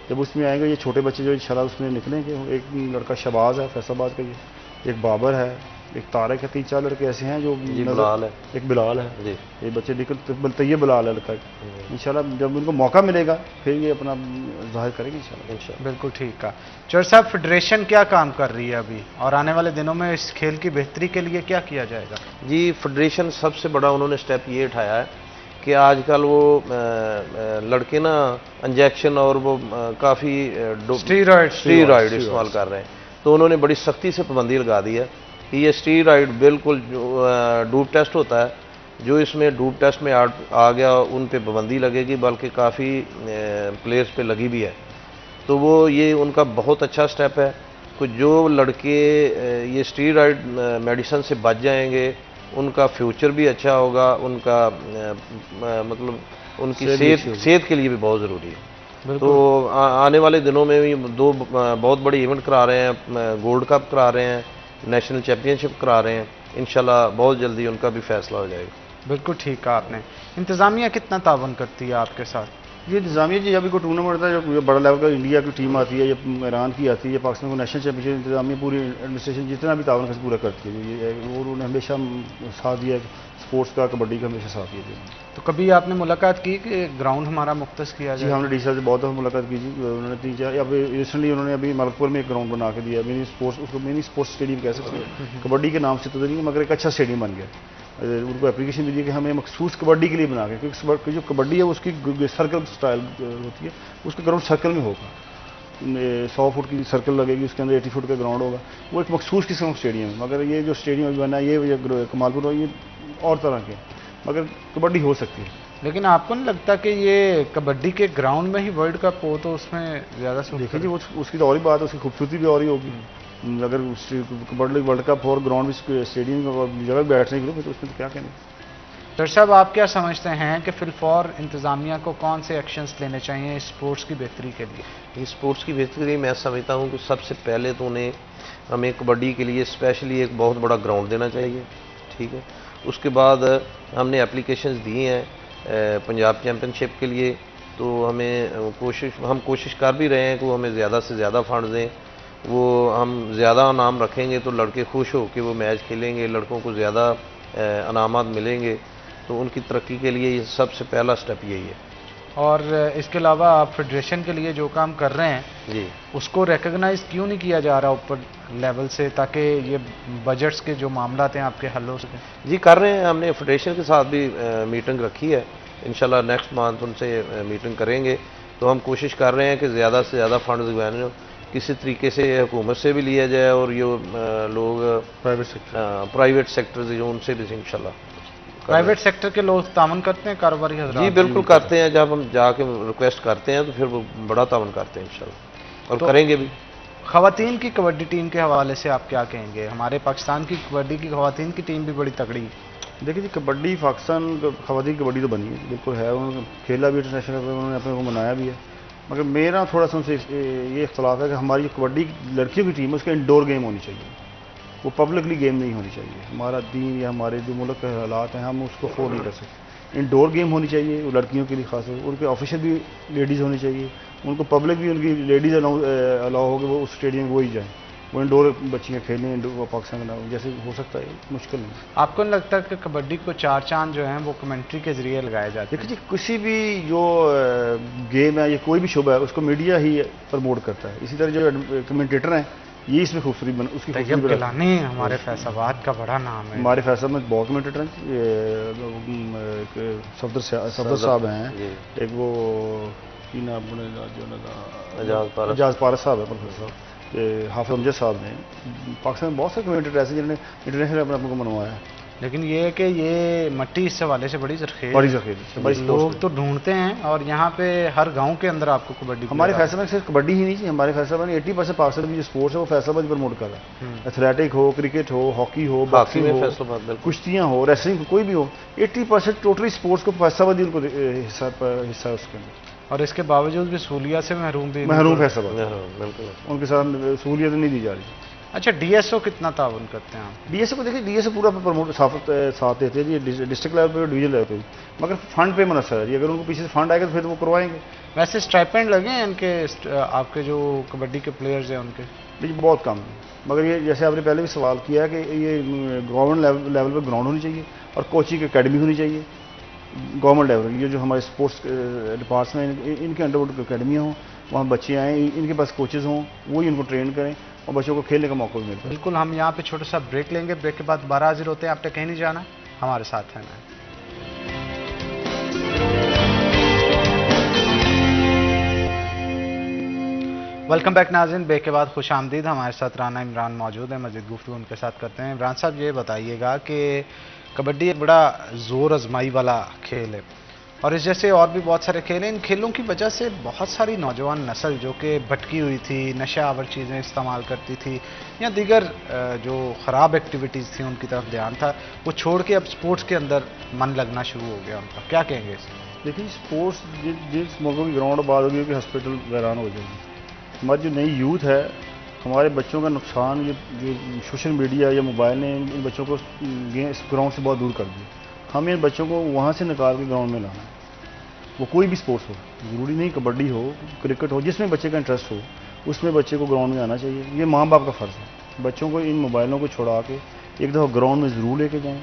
जब उसमें आएंगे ये छोटे बच्चे जो इंशाल्लाह उसमें निकलेंगे। एक लड़का शहबाज है फैसलाबाद का, ये एक बाबर है, एक तारक है, 3-4 लड़के ऐसे हैं जो बिलाल है, एक बिलाल है जी। ये बच्चे निकल तैयब बिलाल है लड़का। इंशाल्लाह जब उनको मौका मिलेगा फिर ये अपना जाहिर करेंगे इंशाल्लाह। बिल्कुल ठीक कहा। चौर साहब, फेडरेशन क्या काम कर रही है अभी, और आने वाले दिनों में इस खेल की बेहतरी के लिए क्या किया जाएगा? जी, फेडरेशन सबसे बड़ा उन्होंने स्टेप ये उठाया है कि आजकल वो लड़के ना इंजेक्शन और वो काफ़ी स्टीरॉइड इस्तेमाल कर रहे हैं, तो उन्होंने बड़ी सख्ती से पाबंदी लगा दी है कि ये स्टीरॉइड बिल्कुल डूब टेस्ट होता है, जो इसमें डूब टेस्ट में आ गया उन पे पाबंदी लगेगी, बल्कि काफ़ी प्लेयर्स पे लगी भी है। तो वो ये उनका बहुत अच्छा स्टेप है कि जो लड़के ये स्टीरॉइड मेडिसिन से बच जाएंगे उनका फ्यूचर भी अच्छा होगा, उनका मतलब उनकी सेहत के लिए भी बहुत ज़रूरी है। तो आने वाले दिनों में भी 2 बहुत बड़े इवेंट करा रहे हैं, गोल्ड कप करा रहे हैं, नेशनल चैम्पियनशिप करा रहे हैं। इंशाल्लाह बहुत जल्दी उनका भी फैसला हो जाएगा। बिल्कुल ठीक कहा आपने। इंतज़ामिया कितना तावन करती है आपके साथ? ये इंतजामिया जी, अभी कोई टूर्नामेंट होता है, जो बड़ा लेवल का इंडिया की टीम आती है या ईरान की आती है या पाकिस्तान को नेशनल चैंपियनशिप, इंतजामिया पूरी एडमिनिस्ट्रेशन जितना भी तावन पूरा करती है ये, और उन्होंने हमेशा साथ दिया, स्पोर्ट्स का, कबड्डी का हमेशा साथ दिया। तो कभी आपने मुलाकात की कि ग्राउंड हमारा मुख्तस किया जी, जाए? हमने डी साहब से बहुत दफ़ा मुलाकात की जी। उन्होंने 3-4 अभी रिसेंटली उन्होंने अभी मलकपुर में एक ग्राउंड बना के दिया, मिनी स्पोर्ट्स, उसको मिनी स्पोर्ट्स स्टेडियम कह सकते हैं, कबड्डी के नाम से तो नहीं मगर एक अच्छा स्टेडियम बन गया। उनको एप्लीकेशन भी दी कि हमें मखसूस कबड्डी के लिए बना के, क्योंकि जो कबड्डी है उसकी सर्कल स्टाइल होती है, उसका ग्राउंड सर्कल में होगा, 100 फुट की सर्कल लगेगी, उसके अंदर 80 फुट का ग्राउंड होगा, वो एक मखसूस किस्म का स्टेडियम है। मगर ये जो स्टेडियम अभी बना है ये कमालपुर, ये और तरह के, मगर कबड्डी हो सकती है। लेकिन आपको नहीं लगता कि ये कबड्डी के ग्राउंड में ही वर्ल्ड कप हो तो उसमें ज़्यादा देखिए जी, उसकी तो और ही बात है, उसकी खूबसूरती भी और ही होगी। अगर कबड्डी वर्ल्ड कप और ग्राउंड भी स्टेडियम जगह बैठने के लिए तो उसमें तो क्या कहने। सर साहब, आप क्या समझते हैं कि फिलफौर इंतज़ामिया को कौन से एक्शंस लेने चाहिए स्पोर्ट्स की बेहतरी के लिए? ये स्पोर्ट्स की बेहतरी के लिए मैं समझता हूँ कि सबसे पहले तो उन्हें हमें कबड्डी के लिए स्पेशली एक बहुत बड़ा ग्राउंड देना चाहिए, ठीक है। उसके बाद हमने एप्लीकेशंस दी हैं पंजाब चैम्पियनशिप के लिए, तो हम कोशिश कर भी रहे हैं कि वो हमें ज़्यादा से ज़्यादा फंड दें। वो हम ज़्यादा इनाम रखेंगे तो लड़के खुश हो कि वो मैच खेलेंगे, लड़कों को ज़्यादा इनामात मिलेंगे, तो उनकी तरक्की के लिए ये सबसे पहला स्टेप यही है। और इसके अलावा आप फेडरेशन के लिए जो काम कर रहे हैं जी, उसको रिकग्नाइज क्यों नहीं किया जा रहा ऊपर लेवल से, ताकि ये बजट्स के जो मामला हैं आपके हल हो सकें? जी कर रहे हैं, हमने फेडरेशन के साथ भी मीटिंग रखी है, इंशाल्लाह नेक्स्ट मंथ उनसे मीटिंग करेंगे। तो हम कोशिश कर रहे हैं कि ज़्यादा से ज़्यादा फंड जो किसी तरीके से हुकूमत से भी लिया जाए और ये लोग प्राइवेट सेक्टर जो उनसे भी इंशाल्लाह। प्राइवेट सेक्टर के लोग तावन करते हैं कारोबारी हजरात? जी बिल्कुल करते हैं, जब हम जाके रिक्वेस्ट करते हैं तो फिर वो बड़ा तावन करते हैं इंशाल्लाह, और तो करेंगे भी। ख़वातीन की कबड्डी टीम के हवाले से आप क्या कहेंगे? हमारे पाकिस्तान की कबड्डी की ख़वातीन की टीम भी बड़ी तगड़ी है। देखिए जी, कबड्डी पाकिस्तान ख़वातीन कबड्डी तो बनी है, बिल्कुल है, उन्होंने खेला भी इंटरनेशनल पे, उन्होंने अपने को मनाया भी है। मगर मेरा थोड़ा सा उनसे ये इख्तलाफ है कि हमारी जो कबड्डी लड़कियों की टीम है उसके इंडोर गेम होनी चाहिए, वो पब्लिकली गेम नहीं होनी चाहिए। हमारा दीन या हमारे जो मुल्क के हालात हैं हम उसको अफोर्ड नहीं कर सकते। इंडोर गेम होनी चाहिए वो लड़कियों के लिए खास, उनके ऑफिशियल भी लेडीज़ होनी चाहिए, उनको पब्लिक भी उनकी लेडीज़ अलाउ हो कि वो उस स्टेडियम में वो ही जाएँ, वो इंडोर बच्चियाँ खेलें, इंडोर पाकिस्तान के नाम जैसे हो सकता है, मुश्किल नहीं। आपको नहीं लगता कि कबड्डी को 4 चांद जो हैं वो कमेंट्री के जरिए लगाए जाते हैं? देखिए जी, किसी भी जो गेम है या कोई भी शुबा है उसको मीडिया ही प्रमोट करता है। इसी तरह जो कमेंटेटर हैं ये इसमें खूबसूरती बन उसकी तैयब गिलानी हमारे फैसलाबाद का बड़ा नाम है। हमारे फैसलाबाद में बहुत कमेंटेटर हैं, सफदर साहब हैं, एक वो की नाम एजाज पारस साहब है, प्रोफेसर साहब, हाफिज अमजद साहब ने। पाकिस्तान में बहुत से कमेंटेटर ऐसे जिन्होंने इंटरनेशनल अपने को मनवाया है। लेकिन ये है कि ये मट्टी इस हवाले से बड़ी जरखेज, लोग तो ढूंढते हैं, और यहाँ पे हर गांव के अंदर आपको कबड्डी। हमारे फैसलाबाद में सिर्फ कबड्डी ही नहीं थी, हमारे फैसलाबाद में 80% पाकिस्तान की जो स्पोर्ट्स है वो फैसलाबाद प्रमोट कर रहा है। एथलेटिक हो, क्रिकेट हो, हॉकी हो, बॉक्सिंग हो, कुश्तियाँ हो, रेसलिंग हो, कोई भी हो, 80% टोटली स्पोर्ट्स को फैसलाबाद ही उनको हिस्सा है उसके अंदर। और इसके बावजूद भी सहूलियत से महरूम फैसलाबाद, उनके साथ सहूलियत नहीं दी जा रही। अच्छा, डीएसओ कितना ताउन करते हैं आप? डीएसओ को देखिए, डीएसओ पूरा प्रमोट साथ देते हैं जी, डिस्ट्रिक्ट लेवल पे, डिवीजन लेवल पे, मगर फंड पे मनसर है जी। अगर उनको पीछे से फंड आएगा तो फिर वो करवाएंगे। वैसे स्टाइपेंड लगे हैं इनके, आपके जो कबड्डी के प्लेयर्स हैं उनके? जी बहुत कम है, मगर ये जैसे आपने पहले भी सवाल किया कि ये गवर्नमेंट लेवल पर ग्राउंड होनी चाहिए और कोचिंग अकेडमी होनी चाहिए। गवर्नमेंट लेवल ये जो हमारे स्पोर्ट्स डिपार्टमेंट में इनके अंडर अकेडमियाँ हों, वहाँ बच्चे आएँ, इनके पास कोचेज़ हों, वही इनको ट्रेन करें और बच्चों को खेलने का मौका भी मिलता है। बिल्कुल, हम यहाँ पे छोटा सा ब्रेक लेंगे, ब्रेक के बाद 12 हाजिर होते हैं। आपने कहीं नहीं जाना, हमारे साथ रहना है। वेलकम बैक नाज़रीन, ब्रेक के बाद खुश आमदीद। हमारे साथ राना इमरान मौजूद है, मज़ीद गुफ्तगू उनके साथ करते हैं। इमरान साहब, ये बताइएगा कि कबड्डी एक बड़ा ज़ोर आजमाई वाला खेल है, और इस जैसे और भी बहुत सारे खेल हैं। इन खेलों की वजह से बहुत सारी नौजवान नस्ल जो कि भटकी हुई थी, नशा आवर चीज़ें इस्तेमाल करती थी या दीगर जो ख़राब एक्टिविटीज़ थी उनकी तरफ ध्यान था, वो छोड़ के अब स्पोर्ट्स के अंदर मन लगना शुरू हो गया उनका। क्या कहेंगे इस? देखिए, स्पोर्ट्स जिस मौक़ों की ग्राउंड आबाद होगी कि हॉस्पिटल वैरान हो जाएगी। हमारी जो नई यूथ है हमारे बच्चों का नुकसान ये जो सोशल मीडिया या मोबाइल ने इन बच्चों को इस ग्राउंड से बहुत दूर कर दिया। हमें इन बच्चों को वहाँ से निकाल के ग्राउंड में लाना है। वो कोई भी स्पोर्ट्स हो, ज़रूरी नहीं कबड्डी हो, क्रिकेट हो, जिसमें बच्चे का इंटरेस्ट हो उसमें बच्चे को ग्राउंड में आना चाहिए। ये माँ बाप का फ़र्ज़ है। बच्चों को इन मोबाइलों को छुड़ा के एक दफ़ा ग्राउंड में ज़रूर लेके जाएँ।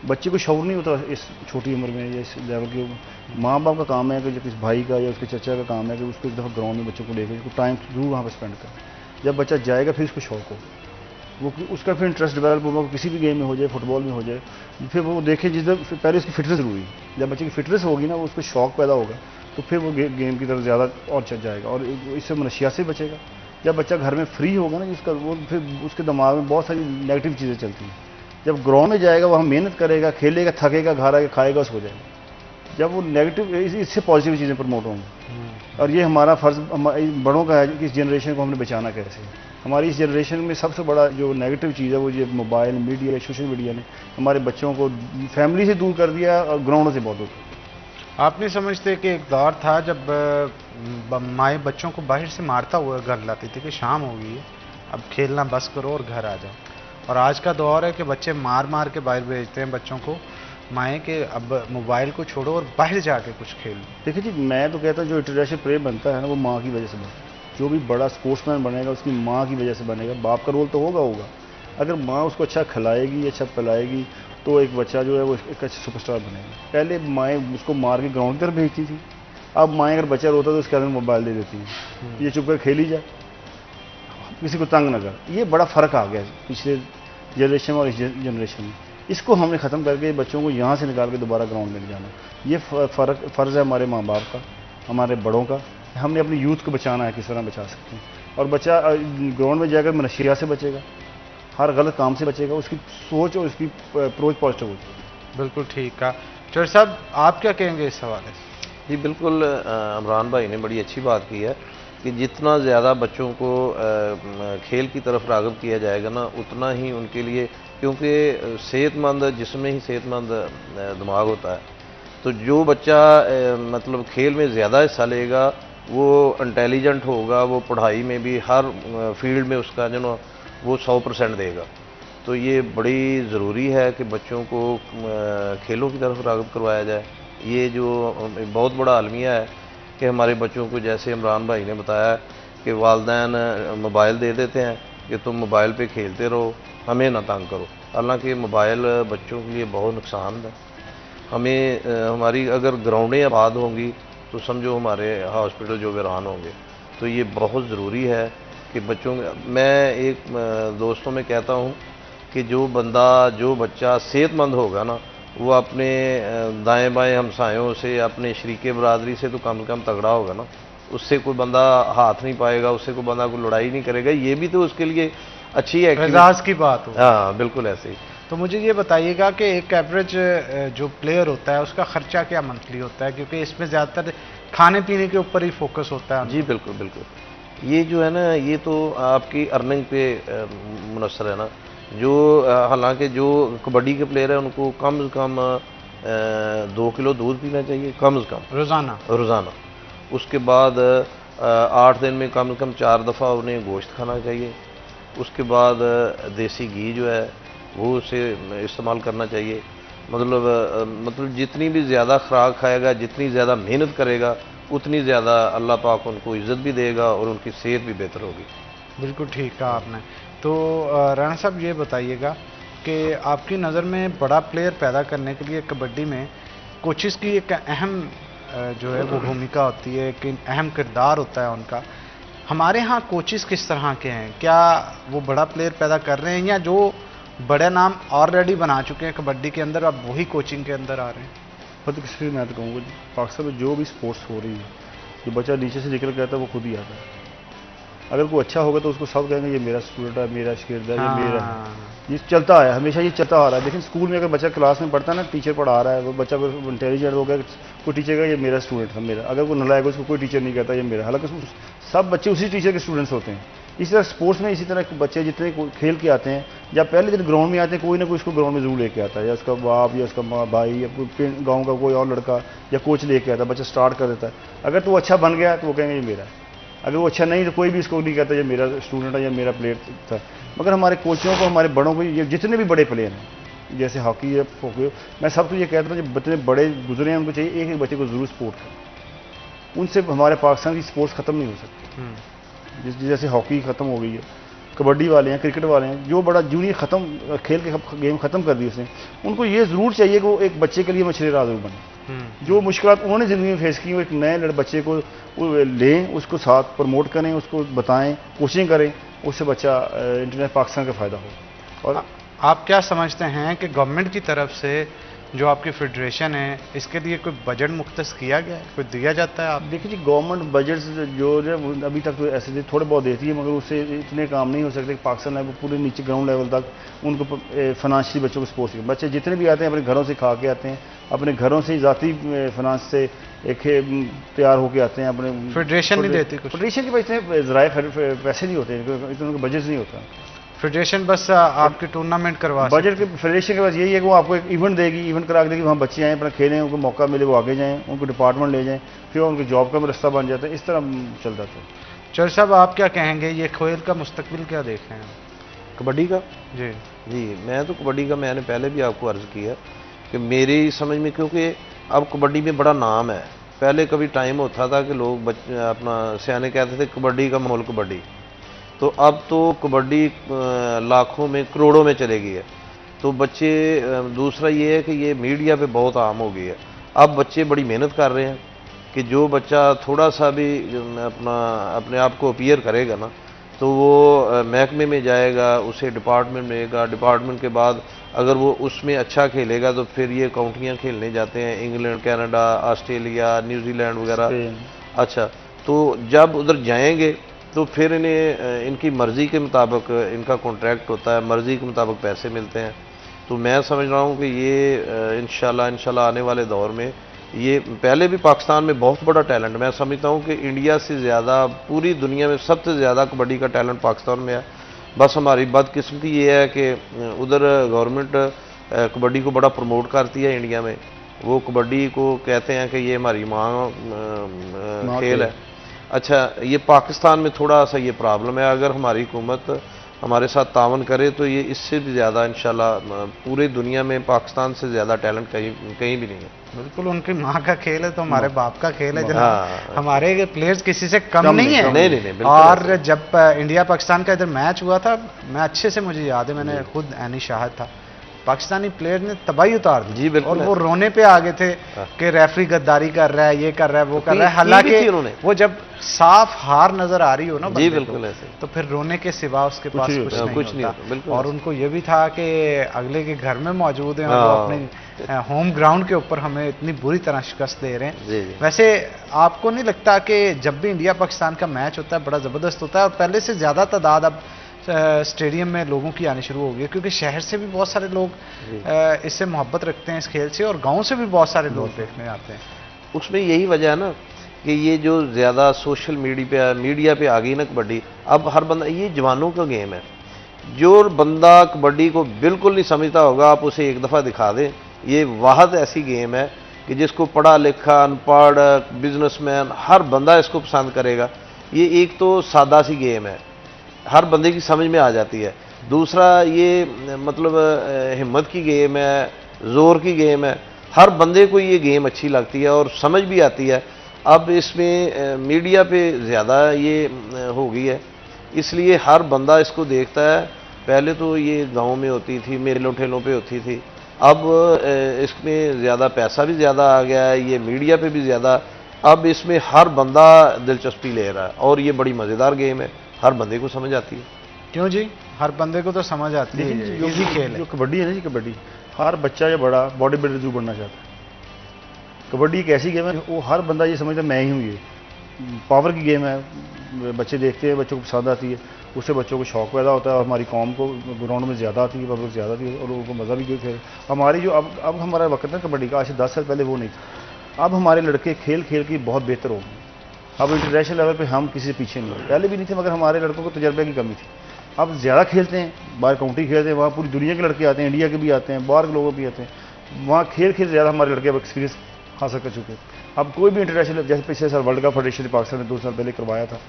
बच्चे को शौर नहीं होता इस छोटी उम्र में या इस लेवल के। माँ बाप का काम है कि जब किस भाई का या उसके चचा का काम है कि उसको एक दफ़ा ग्राउंड में बच्चों को लेके उसको टाइम जरूर वहाँ पर स्पेंड करें। जब बच्चा जाएगा फिर उसको शौक हो, वो उसका फिर इंटरेस्ट डेवलप होगा, किसी भी गेम में हो जाए, फुटबॉल में हो जाए, फिर वो देखे जिस पहले उसकी फिटनेस ज़रूरी है। जब बच्चे की फिटनेस होगी ना, वो उसको शौक पैदा होगा तो फिर वो गेम की तरफ ज़्यादा और चल जाएगा और इससे मनशियात से बचेगा। जब बच्चा घर में फ्री होगा ना जिसका, वो फिर उसके दिमाग में बहुत सारी नेगेटिव चीज़ें चलती हैं। जब ग्राउंड में जाएगा वहाँ मेहनत करेगा, खेलेगा, थकेगा, घर आके खाएगा, सो जाएगा। जब वो नेगेटिव, इससे पॉजिटिव चीज़ें प्रमोट होंगी। और ये हमारा फ़र्ज़ बड़ों का है कि इस जनरेशन को हमने बचाना कैसे। हमारी इस जनरेशन में सबसे बड़ा जो नेगेटिव चीज़ है वो ये मोबाइल, मीडिया, सोशल मीडिया ने हमारे बच्चों को फैमिली से दूर कर दिया और ग्राउंडों से बहुत दूर कर दिया। आप नहीं समझते कि एक दौर था जब माएँ बच्चों को बाहर से मारता हुआ घर लाती थी कि शाम हो गई है, अब खेलना बस करो और घर आ जाओ। और आज का दौर है कि बच्चे मार मार के बाहर भेजते हैं बच्चों को माएँ के, अब मोबाइल को छोड़ो और बाहर जाके कुछ खेलो। देखिए जी, मैं तो कहता हूँ जो इंटरनेशनल प्लेयर बनता है ना वो माँ की वजह से बनता है। जो भी बड़ा स्पोर्ट्समैन बनेगा उसकी माँ की वजह से बनेगा। बाप का रोल तो होगा। अगर माँ उसको अच्छा खिलाएगी, अच्छा पिलाएगी तो एक बच्चा जो है वो एक अच्छा सुपरस्टार बनेगा। पहले माएँ उसको मार के ग्राउंड पर भेजती थी, अब माएँ अगर बच्चा रोता तो उसके हाथ में मोबाइल दे देती है, ये चुप कर खेल ही जाए, किसी को तंग न कर। ये बड़ा फ़र्क आ गया पिछले जनरेशन और इस जनरेशन में। इसको हमने ख़त्म करके बच्चों को यहाँ से निकाल के दोबारा ग्राउंड में ले जाना। ये फ़र्ज़ है हमारे माँ बाप का, हमारे बड़ों का। हमने अपनी यूथ को बचाना है, किस तरह बचा सकते हैं। और बच्चा ग्राउंड में जाकर नशा से बचेगा, हर गलत काम से बचेगा, उसकी सोच और उसकी अप्रोच पॉजिटिव होगी। बिल्कुल ठीक कहा। चौधरी साहब, आप क्या कहेंगे इस हवाले से? जी बिल्कुल, इमरान भाई ने बड़ी अच्छी बात की है कि जितना ज़्यादा बच्चों को खेल की तरफ राग़िब किया जाएगा ना, उतना ही उनके लिए, क्योंकि सेहतमंद जिस्म में ही सेहतमंद दिमाग होता है। तो जो बच्चा मतलब खेल में ज़्यादा हिस्सा लेगा वो इंटेलिजेंट होगा, वो पढ़ाई में भी हर फील्ड में उसका जो ना वो 100% देगा। तो ये बड़ी ज़रूरी है कि बच्चों को खेलों की तरफ राग़िब करवाया जाए। ये जो बहुत बड़ा अलमिया है कि हमारे बच्चों को, जैसे इमरान भाई ने बताया कि वालिदैन मोबाइल दे देते हैं कि तुम मोबाइल पे खेलते रहो, हमें ना तंग करो। हालांकि मोबाइल बच्चों के लिए बहुत नुकसान है। हमें हमारी अगर ग्राउंडें आबाद होंगी तो समझो हमारे हॉस्पिटल जो वीरान होंगे। तो ये बहुत ज़रूरी है कि बच्चों, मैं एक दोस्तों में कहता हूँ कि जो बच्चा सेहतमंद होगा ना, वो अपने दाएं बाएं हमसायों से, अपने शरीके बरादरी से तो कम से कम तगड़ा होगा ना। उससे कोई बंदा हाथ नहीं पाएगा, उससे कोई बंदा कोई लड़ाई नहीं करेगा। ये भी तो उसके लिए अच्छी एजाज़ की बात हो। हाँ बिल्कुल ऐसे ही। तो मुझे ये बताइएगा कि एक एवरेज जो प्लेयर होता है उसका खर्चा क्या मंथली होता है, क्योंकि इसमें ज़्यादातर खाने पीने के ऊपर ही फोकस होता है। जी बिल्कुल बिल्कुल। ये जो है ना, ये तो आपकी अर्निंग पे मुनसर है ना। जो हालांकि जो कबड्डी के प्लेयर हैं उनको कम से कम 2 किलो दूध पीना चाहिए कम से कम रोज़ाना। उसके बाद 8 दिन में कम से कम 4 दफ़ा उन्हें गोश्त खाना चाहिए। उसके बाद देसी घी जो है वो उसे इस्तेमाल करना चाहिए। मतलब जितनी भी ज़्यादा खुराक खाएगा, जितनी ज़्यादा मेहनत करेगा, उतनी ज़्यादा अल्लाह पाक उनको इज़्ज़त भी देगा और उनकी सेहत भी बेहतर होगी। बिल्कुल ठीक कहा आपने। तो राणा साहब ये बताइएगा कि आपकी नज़र में बड़ा प्लेयर पैदा करने के लिए कबड्डी में कोचेस की एक अहम जो है वो भूमिका होती है, कि अहम किरदार होता है उनका। हमारे यहाँ कोचेस किस तरह के हैं? क्या वो बड़ा प्लेयर पैदा कर रहे हैं या जो बड़े नाम ऑलरेडी बना चुके हैं कबड्डी के अंदर, अब वही कोचिंग के अंदर आ रहे हैं? मतलब किसी मैं तो कहूँगा पाकिस्तान में जो भी स्पोर्ट्स हो रही है, जो बच्चा नीचे से निकल के आता है वो खुद ही आता है। अगर कोई अच्छा होगा तो उसको सब कहेंगे ये मेरा स्टूडेंट है, मेरा शागिर्द है, ये मेरा है। ये चलता है, हमेशा ये चलता आ रहा है। लेकिन स्कूल में अगर बच्चा क्लास में पढ़ता है ना, टीचर पढ़ा रहा है, वो बच्चा इंटेलिजेंट हो गया, कोई टीचर का ये मेरा स्टूडेंट है मेरा। अगर कोई नलायक उसको कोई टीचर नहीं कहता ये मेरा, हालांकि सब बच्चे उसी टीचर के स्टूडेंट्स होते हैं। इसी तरह स्पोर्ट्स में इसी तरह बच्चे जितने खेल के आते हैं या पहले दिन ग्राउंड में आते हैं, कोई ना कोई उसको ग्राउंड में जरूर लेके आता है, या उसका बाप या उसका भाई या कोई गाँव का कोई और लड़का या कोच लेके आता है, बच्चा स्टार्ट कर देता है। अगर तो वो अच्छा बन गया तो वो कहेंगे ये मेरा है। अगर वो अच्छा नहीं तो कोई भी इसको नहीं कहता ये मेरा स्टूडेंट है या मेरा प्लेयर था। मगर हमारे कोचों को, हमारे बड़ों को, ये जितने भी बड़े प्लेयर हैं जैसे हॉकी है, खो खो, मैं सबको ये कहता हूँ, जब बच्चे बड़े गुजरे हैं उनको चाहिए एक एक बच्चे को ज़रूर सपोर्ट करें। उनसे हमारे पाकिस्तान की स्पोर्ट्स ख़त्म नहीं हो सकती। जैसे हॉकी ख़त्म हो गई है, कबड्डी वाले हैं, क्रिकेट वाले हैं, जो बड़ा जूनियर ख़त्म खेल के गेम ख़त्म कर दी उसने, उनको ये ज़रूर चाहिए कि वो एक बच्चे के लिए मछली राज बने। जो मुश्किलात उन्होंने ज़िंदगी में फेस की, वो एक नए बच्चे को लें, उसको साथ प्रमोट करें, उसको बताएं, कोचिंग करें, उससे बच्चा इंटरनेशनल पाकिस्तान का फ़ायदा हो। और आप क्या समझते हैं कि गवर्नमेंट की तरफ से जो आपकी फेडरेशन है इसके लिए कोई बजट मुख्तस किया गया है, कोई दिया जाता है? आप देखिए जी, गवर्नमेंट बजट जो है वो अभी तक तो ऐसे थोड़े बहुत देती है, मगर उससे इतने काम नहीं हो सकते कि पाकिस्तान लेवल पूरे नीचे ग्राउंड लेवल तक उनको फाइनेंशियली बच्चों को सपोर्ट करें। बच्चे जितने भी आते हैं अपने घरों से खा के आते हैं, अपने घरों से ज़ाती फाइनेंस से एक तैयार होके आते हैं। अपने फेडरेशन नहीं देती कुछ? फेडरेशन के पास इतने ज़राए पैसे नहीं होते, इतना उनका बजट नहीं होता। फेडरेशन बस आपके टूर्नामेंट करवा बजट के फेडरेशन के पास यही है कि वो आपको एक इवेंट देगी, इवेंट करा के देगी, वहाँ बच्चे आएँ अपना खेलें, उनको मौका मिले वो आगे जाएँ, उनको डिपार्टमेंट ले जाएँ, फिर उनके जॉब का भी रास्ता बन जाता है। इस तरह चल जाता है। चौधरी साहब, आप क्या कहेंगे, ये खेल का मुस्तकबिल क्या देख रहे हैं? कबड्डी का जी जी, मैं तो कबड्डी का मैंने पहले भी आपको अर्ज़ किया कि मेरी समझ में, क्योंकि अब कबड्डी में बड़ा नाम है। पहले कभी टाइम होता था कि लोग अपना सियाने कहते थे कबड्डी का माहौल कबड्डी, तो अब तो कबड्डी लाखों में करोड़ों में चले गई है। तो बच्चे, दूसरा ये है कि ये मीडिया पे बहुत आम हो गई है। अब बच्चे बड़ी मेहनत कर रहे हैं कि जो बच्चा थोड़ा सा भी अपने आप को अपीयर करेगा ना, तो वो महकमे में जाएगा, उसे डिपार्टमेंट मिलेगा, डिपार्टमेंट के बाद अगर वो उसमें अच्छा खेलेगा तो फिर ये काउंटियाँ खेलने जाते हैं, इंग्लैंड, कनाडा, ऑस्ट्रेलिया, न्यूजीलैंड वगैरह। अच्छा, तो जब उधर जाएंगे तो फिर इन्हें इनकी मर्ज़ी के मुताबिक इनका कॉन्ट्रैक्ट होता है, मर्ज़ी के मुताबिक पैसे मिलते हैं। तो मैं समझ रहा हूँ कि ये इंशाल्लाह आने वाले दौर में, ये पहले भी पाकिस्तान में बहुत बड़ा टैलेंट, मैं समझता हूँ कि इंडिया से ज़्यादा पूरी दुनिया में सबसे ज़्यादा कबड्डी का टैलेंट पाकिस्तान में है। बस हमारी बदकिस्मती ये है कि उधर गवर्नमेंट कबड्डी को बड़ा प्रमोट करती है इंडिया में। वो कबड्डी को कहते हैं कि ये हमारी माँ खेल है। अच्छा, ये पाकिस्तान में थोड़ा सा ये प्रॉब्लम है। अगर हमारी हुकूमत हमारे साथ तावन करे तो ये इससे भी ज़्यादा इंशाल्लाह पूरी दुनिया में पाकिस्तान से ज़्यादा टैलेंट कहीं भी नहीं है। बिल्कुल, उनकी माँ का खेल है तो हमारे बाप का खेल है जनाब। हमारे प्लेयर्स किसी से कम नहीं है। नहीं, और जब इंडिया पाकिस्तान का इधर मैच हुआ था, मैं अच्छे से मुझे याद है, मैंने खुद ऐनी शाहिद था, पाकिस्तानी प्लेयर ने तबाही उतार दी। जी बिल्कुल, और वो रोने पे आ गए थे कि रेफरी गद्दारी कर रहा है, ये कर रहा है, वो कर रहा है। हालांकि वो जब साफ हार नजर आ रही हो ना जी बिल्कुल ऐसे, तो फिर रोने के सिवा उसके पास कुछ नहीं होता। और उनको ये भी था कि अगले के घर में मौजूद है और वो अपने होम ग्राउंड के ऊपर हमें इतनी बुरी तरह शिकस्त दे रहे हैं। वैसे आपको नहीं लगता कि जब भी इंडिया पाकिस्तान का मैच होता है बड़ा जबरदस्त होता है और पहले से ज्यादा तादाद अब स्टेडियम में लोगों की आनी शुरू हो गई है, क्योंकि शहर से भी बहुत सारे लोग इससे मोहब्बत रखते हैं इस खेल से, और गांव से भी बहुत सारे लोग देखने आते हैं। उसमें यही वजह है ना कि ये जो ज़्यादा सोशल मीडिया पे आ गई ना कबड्डी, अब हर बंदा, ये जवानों का गेम है। जो बंदा कबड्डी को बिल्कुल नहीं समझता होगा, आप उसे एक दफ़ा दिखा दें, ये वाहद ऐसी गेम है कि जिसको पढ़ा लिखा, अनपढ़, बिजनेसमैन, हर बंदा इसको पसंद करेगा। ये एक तो सादा सी गेम है, हर बंदे की समझ में आ जाती है। दूसरा ये मतलब हिम्मत की गेम है, ज़ोर की गेम है, हर बंदे को ये गेम अच्छी लगती है और समझ भी आती है। अब इसमें मीडिया पे ज़्यादा ये हो गई है, इसलिए हर बंदा इसको देखता है। पहले तो ये गांव में होती थी, मेलों ठेलों पे होती थी, अब इसमें ज़्यादा पैसा भी ज़्यादा आ गया है, ये मीडिया पे भी ज़्यादा, अब इसमें हर बंदा दिलचस्पी ले रहा है और ये बड़ी मज़ेदार गेम है, हर बंदे को समझ आती है। क्यों जी? हर बंदे को तो समझ आती है, इजी खेल है। जो कबड्डी है ना जी, कबड्डी हर बच्चा या बड़ा बॉडी बिल्डर जो बनना चाहता है। कबड्डी एक ऐसी गेम है वो हर बंदा ये समझता है मैं ही हूँ, ये पावर की गेम है। बच्चे देखते हैं, बच्चों को पसंद आती है, उससे बच्चों को शौक पैदा होता है और हमारी कौम को ग्राउंड में ज़्यादा आती है, पब्लिक ज़्यादा आती है और उनको मज़ा भी खेल। हमारी जो अब हमारा वक्त है कबड्डी का, आज से 10 साल पहले वो नहीं था। अब हमारे लड़के खेल के बहुत बेहतर हो गए। अब इंटरनेशनल लेवल पे हम किसी से पीछे नहीं, पहले भी नहीं थे, मगर हमारे लड़कों को तजर्बे की कमी थी। अब ज़्यादा खेलते हैं, बाहर काउंटी खेलते हैं, वहाँ पूरी दुनिया के लड़के आते हैं, इंडिया के भी आते हैं, बाहर के लोग भी आते हैं। वहाँ खेल ज़्यादा हमारे लड़के अब एक्सपीरियंस हासिल कर चुके हैं। अब कोई भी इंटरनेशनल, जैसे पिछले साल वर्ल्ड कप फेडरेशन ने पाकिस्तान ने 2 साल पहले करवाया था,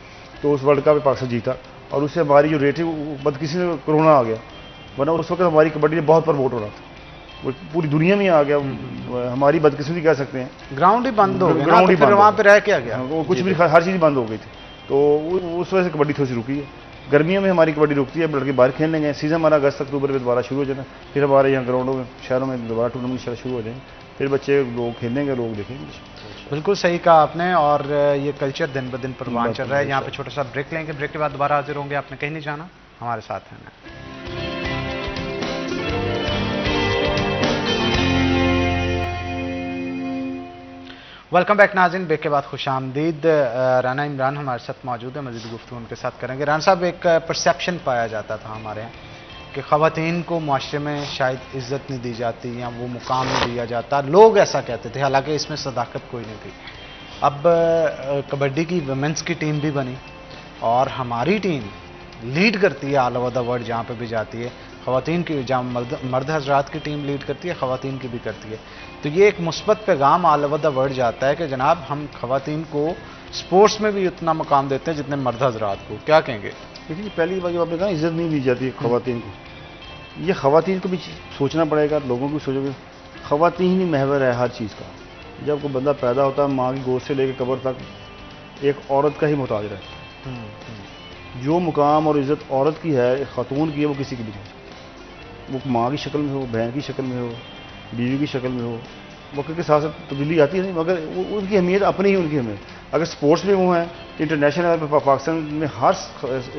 तो उस वर्ल्ड कप में पाकिस्तान जीता, और उससे हमारी जो रेट है बदकिस्मती से कोरोना आ गया, वरना उस वक्त हमारी कबड्डी ने बहुत प्रमोट हो रहा था, वो पूरी दुनिया में आ गया। हमारी बदकिस्मती कह सकते हैं, ग्राउंड ही बंद हो गया, ग्राउंड ही फिर बंद वहाँ हो पे रह के आ गया। वो कुछ भी हर चीज़ बंद हो गई थी, तो उस वजह से कबड्डी थोड़ी सी रुकी है। गर्मियों में हमारी कबड्डी रुकती है, लड़के बाहर खेलने गए, सीजन हमारा अगस्त अक्टूबर में दोबारा शुरू हो जाना, फिर हमारे यहाँ ग्राउंडों में शहरों में दोबारा टूर्नामेंट शुरू हो जाएंगे, फिर बच्चे लोग खेलेंगे, लोग देखेंगे। बिल्कुल सही कहा आपने, और ये कल्चर दिन ब दिन परवान चल रहा है। यहाँ पे छोटा सा ब्रेक लेंगे, ब्रेक के बाद दोबारा हाजिर होंगे। आपने कहीं नहीं जाना, हमारे साथ रहना। वेलकम बैक नाज़रीन, ब्रेक के बाद खुश आमदीद। राना इमरान हमारे साथ मौजूद है, मज़ीद गुफ्तगू उनके साथ करेंगे। राना साहब, एक परसेप्शन पाया जाता था हमारे यहाँ कि ख़वातीन को माशरे में शायद इज़्ज़त नहीं दी जाती या वो मुकाम नहीं दिया जाता, लोग ऐसा कहते थे, हालांकि इसमें सदाकत कोई नहीं थी। अब कबड्डी की वुमेंस की टीम भी बनी और हमारी टीम लीड करती है ऑल ओवर द वर्ल्ड, जहाँ पर भी जाती है। ख़वातीन की, जहाँ मर्द हजरात की टीम लीड करती है, ख़वातीन की भी करती है। तो ये एक मुस्बत पैगाम ऑल ओवर द वर्ल्ड जाता है कि जनाब हम ख़वातीन को स्पोर्ट्स में भी उतना मुकाम देते हैं जितने मर्द हजरात को। क्या कहेंगे? देखिए, पहली बात जो आपने कहा, इज्जत नहीं दी जाती है ख़वातीन को, ये ख़वातीन को भी सोचना पड़ेगा, लोगों को सोचोगे। ख़वातीन ही महवर है हर चीज़ का। जब कोई बंदा पैदा होता है, माँ की गोद से लेकर कब्र तक एक औरत का ही मोहताज रहता है। जो मुकाम और इज़्ज़त औरत की है, ख़ातून की है, वो किसी की भी नहीं। वो माँ की शक्ल में हो, बहन की शक्ल में हो, बीवी की शक्ल में हो, वक्त के साथ साथ तब्दीली आती है नहीं, मगर उनकी अहमियत अपनी ही उनकी अहमियत। अगर स्पोर्ट्स में वो हैं, इंटरनेशनल पाकिस्तान में हर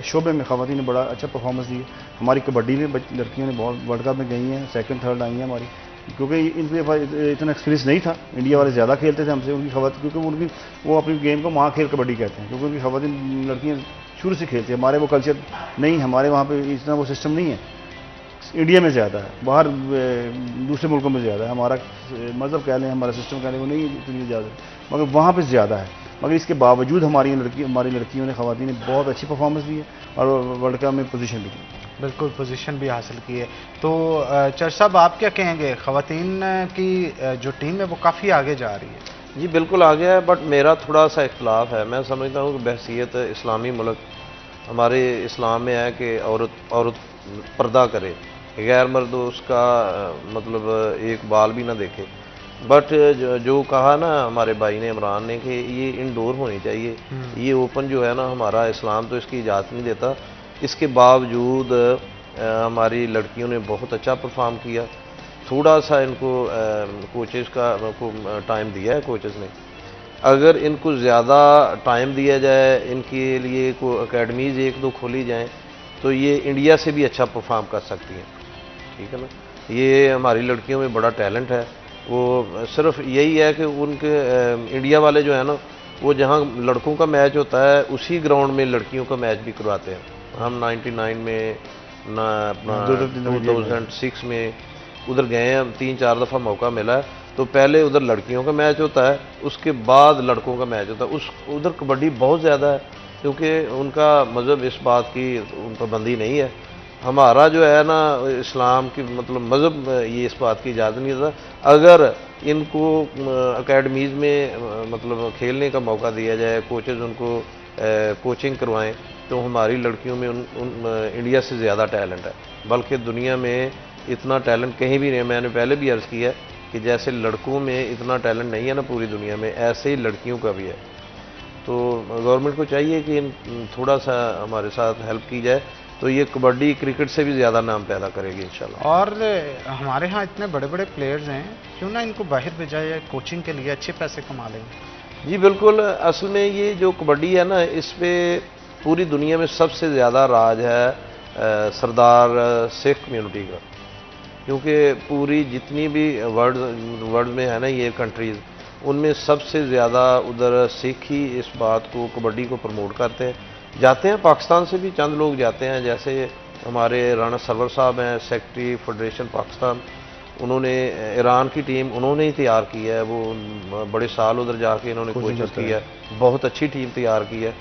शोबे में ख़वातीन ने बड़ा अच्छा परफॉर्मेंस दी है। हमारी कबड्डी में लड़कियों ने बहुत वर्ल्ड कप में गई हैं, सेकंड थर्ड आई हैं हमारी, क्योंकि इनके पास इतना एक्सपीरियंस नहीं था। इंडिया वाले ज़्यादा खेलते थे हमसे, उनकी ख़वातीन, क्योंकि उनकी वो अपनी गेम को माँ खेल कबड्डी कहते हैं, क्योंकि उनकी ख़वातीन लड़कियाँ शुरू से खेलती हैं। हमारे वो कल्चर नहीं, हमारे वहाँ पर इतना वो सिस्टम नहीं है। इंडिया में ज़्यादा है, बाहर दूसरे मुल्कों में ज़्यादा है। हमारा मज़हब कह लें, हमारा सिस्टम कह लें, वो नहीं इतनी ज़्यादा है, मगर वहाँ पे ज़्यादा है। मगर इसके बावजूद हमारी लड़कियों ने, ख़वातीन ने बहुत अच्छी परफॉर्मेंस दी है और वर्ल्ड कप में पोजीशन भी की। बिल्कुल, पोजीशन भी हासिल की है। तो चर साहब, आप क्या कहेंगे? ख़वातीन की जो टीम है वो काफ़ी आगे जा रही है। जी बिल्कुल आगे है, बट मेरा थोड़ा सा इख्तलाफ है। मैं समझता हूँ कि बहसीत इस्लामी मुल्क, हमारे इस्लाम में है कि औरत पर्दा करे, गैर मर्द उसका मतलब एक बाल भी ना देखे। बट जो कहा ना हमारे भाई ने, इमरान ने, कि ये इंडोर होनी चाहिए, ये ओपन जो है ना, हमारा इस्लाम तो इसकी इजाज़त नहीं देता। इसके बावजूद हमारी लड़कियों ने बहुत अच्छा परफॉर्म किया। थोड़ा सा इनको कोचेस का टाइम दिया है कोचेस ने। अगर इनको ज़्यादा टाइम दिया जाए, इनके लिए को अकेडमीज़ एक दो खोली जाएँ, तो ये इंडिया से भी अच्छा परफॉर्म कर सकती हैं। ठीक है ना, ये हमारी लड़कियों में बड़ा टैलेंट है। वो सिर्फ यही है कि उनके इंडिया वाले जो है ना, वो जहाँ लड़कों का मैच होता है उसी ग्राउंड में लड़कियों का मैच भी करवाते हैं। हम 99 में ना अपना 2006 में उधर गए हैं, 3-4 दफ़ा मौका मिला है। तो पहले उधर लड़कियों का मैच होता है, उसके बाद लड़कों का मैच होता है। उधर कबड्डी बहुत ज़्यादा है, क्योंकि उनका मज़हब इस बात की पाबंदी नहीं है। हमारा जो है ना इस्लाम की मतलब मज़हब ये इस बात की इजाज़त नहीं देता। अगर इनको अकेडमीज़ में मतलब खेलने का मौका दिया जाए, कोचेज़ उनको कोचिंग करवाएं, तो हमारी लड़कियों में इंडिया से ज़्यादा टैलेंट है। बल्कि दुनिया में इतना टैलेंट कहीं भी नहीं। मैंने पहले भी अर्ज़ किया कि जैसे लड़कों में इतना टैलेंट नहीं है ना पूरी दुनिया में, ऐसे ही लड़कियों का भी है। तो गवर्नमेंट को चाहिए कि थोड़ा सा हमारे साथ हेल्प की जाए, तो ये कबड्डी क्रिकेट से भी ज़्यादा नाम पैदा करेगी इंशाल्लाह। और हमारे यहाँ इतने बड़े बड़े प्लेयर्स हैं, क्यों ना इनको बाहर भेजा जाए कोचिंग के लिए, अच्छे पैसे कमा लेंगे। जी बिल्कुल, असल में ये जो कबड्डी है ना, इस पर पूरी दुनिया में सबसे ज़्यादा राज है सरदार सिख कम्यूनिटी का, क्योंकि पूरी जितनी भी वर्ल्ड में है ना ये कंट्रीज़, उनमें सबसे ज़्यादा उधर सिख ही इस बात को, कबड्डी को प्रमोट करते हैं। जाते हैं पाकिस्तान से भी चंद लोग जाते हैं, जैसे हमारे राना सरवर साहब हैं, सेक्रेटरी फेडरेशन पाकिस्तान, उन्होंने ईरान की टीम उन्होंने ही तैयार की है। वो बड़े साल उधर जाके इन्होंने कोचिंग की है, बहुत अच्छी टीम तैयार की है।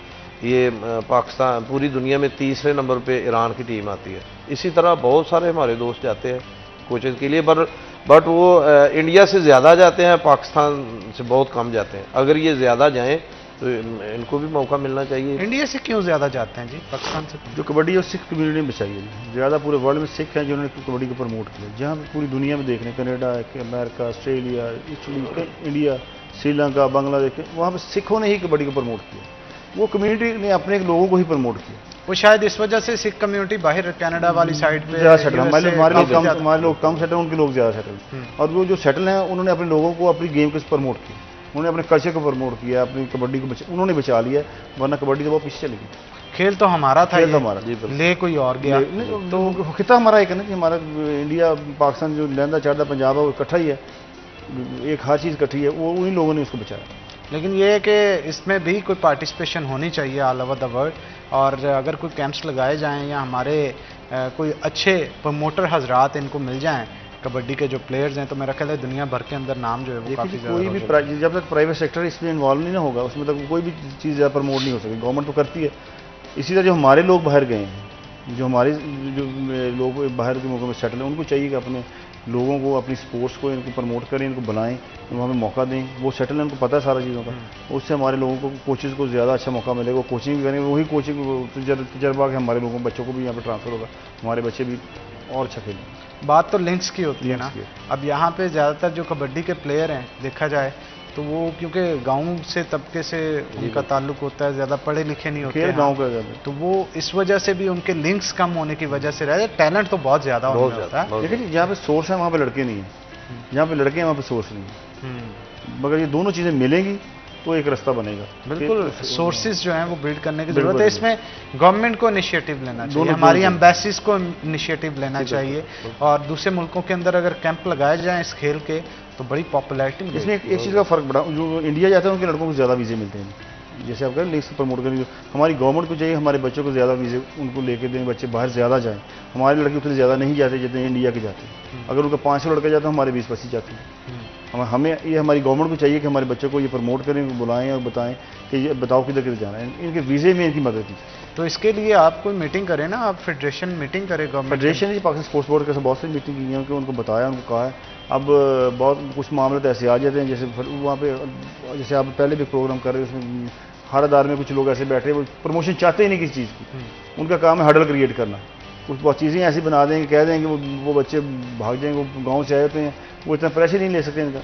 ये पाकिस्तान पूरी दुनिया में तीसरे नंबर पे ईरान की टीम आती है। इसी तरह बहुत सारे हमारे दोस्त जाते हैं कोचिंग के लिए, बट वो इंडिया से ज़्यादा जाते हैं, पाकिस्तान से बहुत कम जाते हैं। अगर ये ज़्यादा जाएं तो इनको भी मौका मिलना चाहिए। इंडिया से क्यों ज़्यादा जाते हैं जी पाकिस्तान से? जो कबड्डी है वो सिख कम्युनिटी में बचाई है ज़्यादा। पूरे वर्ल्ड में सिख हैं जिन्होंने कबड्डी को प्रमोट किया। जहाँ पे पूरी दुनिया में देख रहे हैं, Canada, America, Australia, Italy, India, Sri Lanka, Bangladesh, वहाँ पे सिखों ने ही कबड्डी को प्रमोट किया। वो कम्युनिटी ने अपने लोगों को ही प्रमोट किया। वो शायद इस वजह से सिख कम्युनिटी बाहर कनाडा वाली साइड पे ज़्यादा सेटल, USA हमारे लोग कम सेटल, उनके लोग ज़्यादा सेटल। और वो जो सेटल हैं उन्होंने अपने लोगों को अपनी गेम को प्रमोट किया, उन्होंने अपने कल्चर को प्रमोट किया, अपनी कबड्डी को उन्होंने बचा लिया, वरना कबड्डी तो बहुत पीछे चली गई। खेल तो हमारा था, खेल तो हमारा, ले कोई और गया। तो खिता हमारा एक है ना कि हमारा इंडिया पाकिस्तान जो लहंदा चढ़दा पंजाब है वो इकट्ठा ही है, एक हर चीज़ इकट्ठी है, वो उन्हीं लोगों ने उसको बचाया। लेकिन ये है कि इसमें भी कोई पार्टिसिपेशन होनी चाहिए ऑल ओवर द वर्ल्ड, और अगर कोई कैंप्स लगाए जाएं या हमारे कोई अच्छे प्रमोटर हजरात इनको मिल जाएं कबड्डी के जो प्लेयर्स हैं, तो मेरा ख्याल है दुनिया भर के अंदर नाम जो है वो काफ़ी कोई भी जब तक प्राइवेट सेक्टर इसमें इन्वॉल्व नहीं ना होगा उसमें तक कोई भी चीज़ ज़्यादा प्रमोट नहीं हो सकती। गवर्नमेंट तो करती है। इसी तरह जो हमारे लोग बाहर गए हैं, जो हमारे जो लोग बाहर के मुल्कों में सेटल हैं, उनको चाहिए कि अपने लोगों को, अपनी स्पोर्ट्स को इनको प्रमोट करें, इनको बनाएं, वहाँ पे मौका दें। वो सेटल है, उनको पता है सारा चीज़ों का, उससे हमारे लोगों को, कोचेज़ को ज़्यादा अच्छा मौका मिलेगा। कोचिंग भी करेंगे, वही कोचिंग तजर्बा के हमारे लोगों बच्चों को भी यहाँ पे ट्रांसफ़र होगा, हमारे बच्चे भी और अच्छा खेलें। बात तो लिंक्स की होती है ना। अब यहाँ पे ज़्यादातर जो कबड्डी के प्लेयर हैं देखा जाए तो वो क्योंकि गांव से तबके से उनका ताल्लुक होता है, ज़्यादा पढ़े लिखे नहीं होते हैं गांव का ज़्यादा, तो वो इस वजह से भी उनके लिंक्स कम होने की वजह से रह, टैलेंट तो बहुत ज़्यादा होता है। लेकिन जहाँ पे सोर्स है वहाँ पे लड़के नहीं है, जहाँ पे लड़के हैं वहाँ पे सोर्स नहीं है। मगर ये दोनों चीज़ें मिलेंगी तो एक रास्ता बनेगा। बिल्कुल, सोर्सेज जो हैं वो बिल्ड करने की जरूरत है। इसमें गवर्नमेंट को इनिशिएटिव लेना चाहिए, हमारी एम्बेसीज को इनिशिएटिव लेना चाहिए, और दूसरे मुल्कों के अंदर अगर कैंप लगाए जाएं इस खेल के तो बड़ी पॉपुलैरिटी मिलेगी। इसमें एक चीज़ का फ़र्क बड़ा, जो इंडिया जाते हैं उनके लड़कों को ज़्यादा वीज़े मिलते हैं। जैसे आप करें लिस्ट प्रमोट करेंगे, हमारी गवर्नमेंट को चाहिए हमारे बच्चों को ज़्यादा वीज़े उनको लेके दें, बच्चे बाहर ज़्यादा जाएँ। हमारे लड़के उतने ज़्यादा नहीं जाते जितने इंडिया के जाते हैं। अगर उनका 500 लड़के जाते हैं, हमारे 20-25 जाते हैं। हमें ये हमारी गवर्नमेंट को चाहिए कि हमारे बच्चों को ये प्रमोट करें, बुलाएं और बताएं कि ये बताओ किधर किधर जाना है, इनके वीज़े में इनकी मदद कीजिए। तो इसके लिए आप कोई मीटिंग करें ना, आप फेडरेशन मीटिंग करें गवर्नमेंट। फेडरेशन जी पाकिस्तान स्पोर्ट्स बोर्ड के साथ बहुत सी मीटिंग की है, उनको बताया, उनको कहा है। अब बहुत कुछ मामले तो ऐसे आ जाते हैं, जैसे वहाँ पे जैसे आप पहले भी प्रोग्राम कर रहे हैं, उसमें हर अदारे में कुछ लोग ऐसे बैठे वो प्रमोशन चाहते ही नहीं किसी चीज़ की, उनका काम है हडल क्रिएट करना। कुछ बहुत चीज़ें ऐसी बना देंगे, कह देंगे वो बच्चे भाग जाएंगे, वो गाँव से आए होते हैं, वो इतना प्रेशर नहीं ले सकते इनका।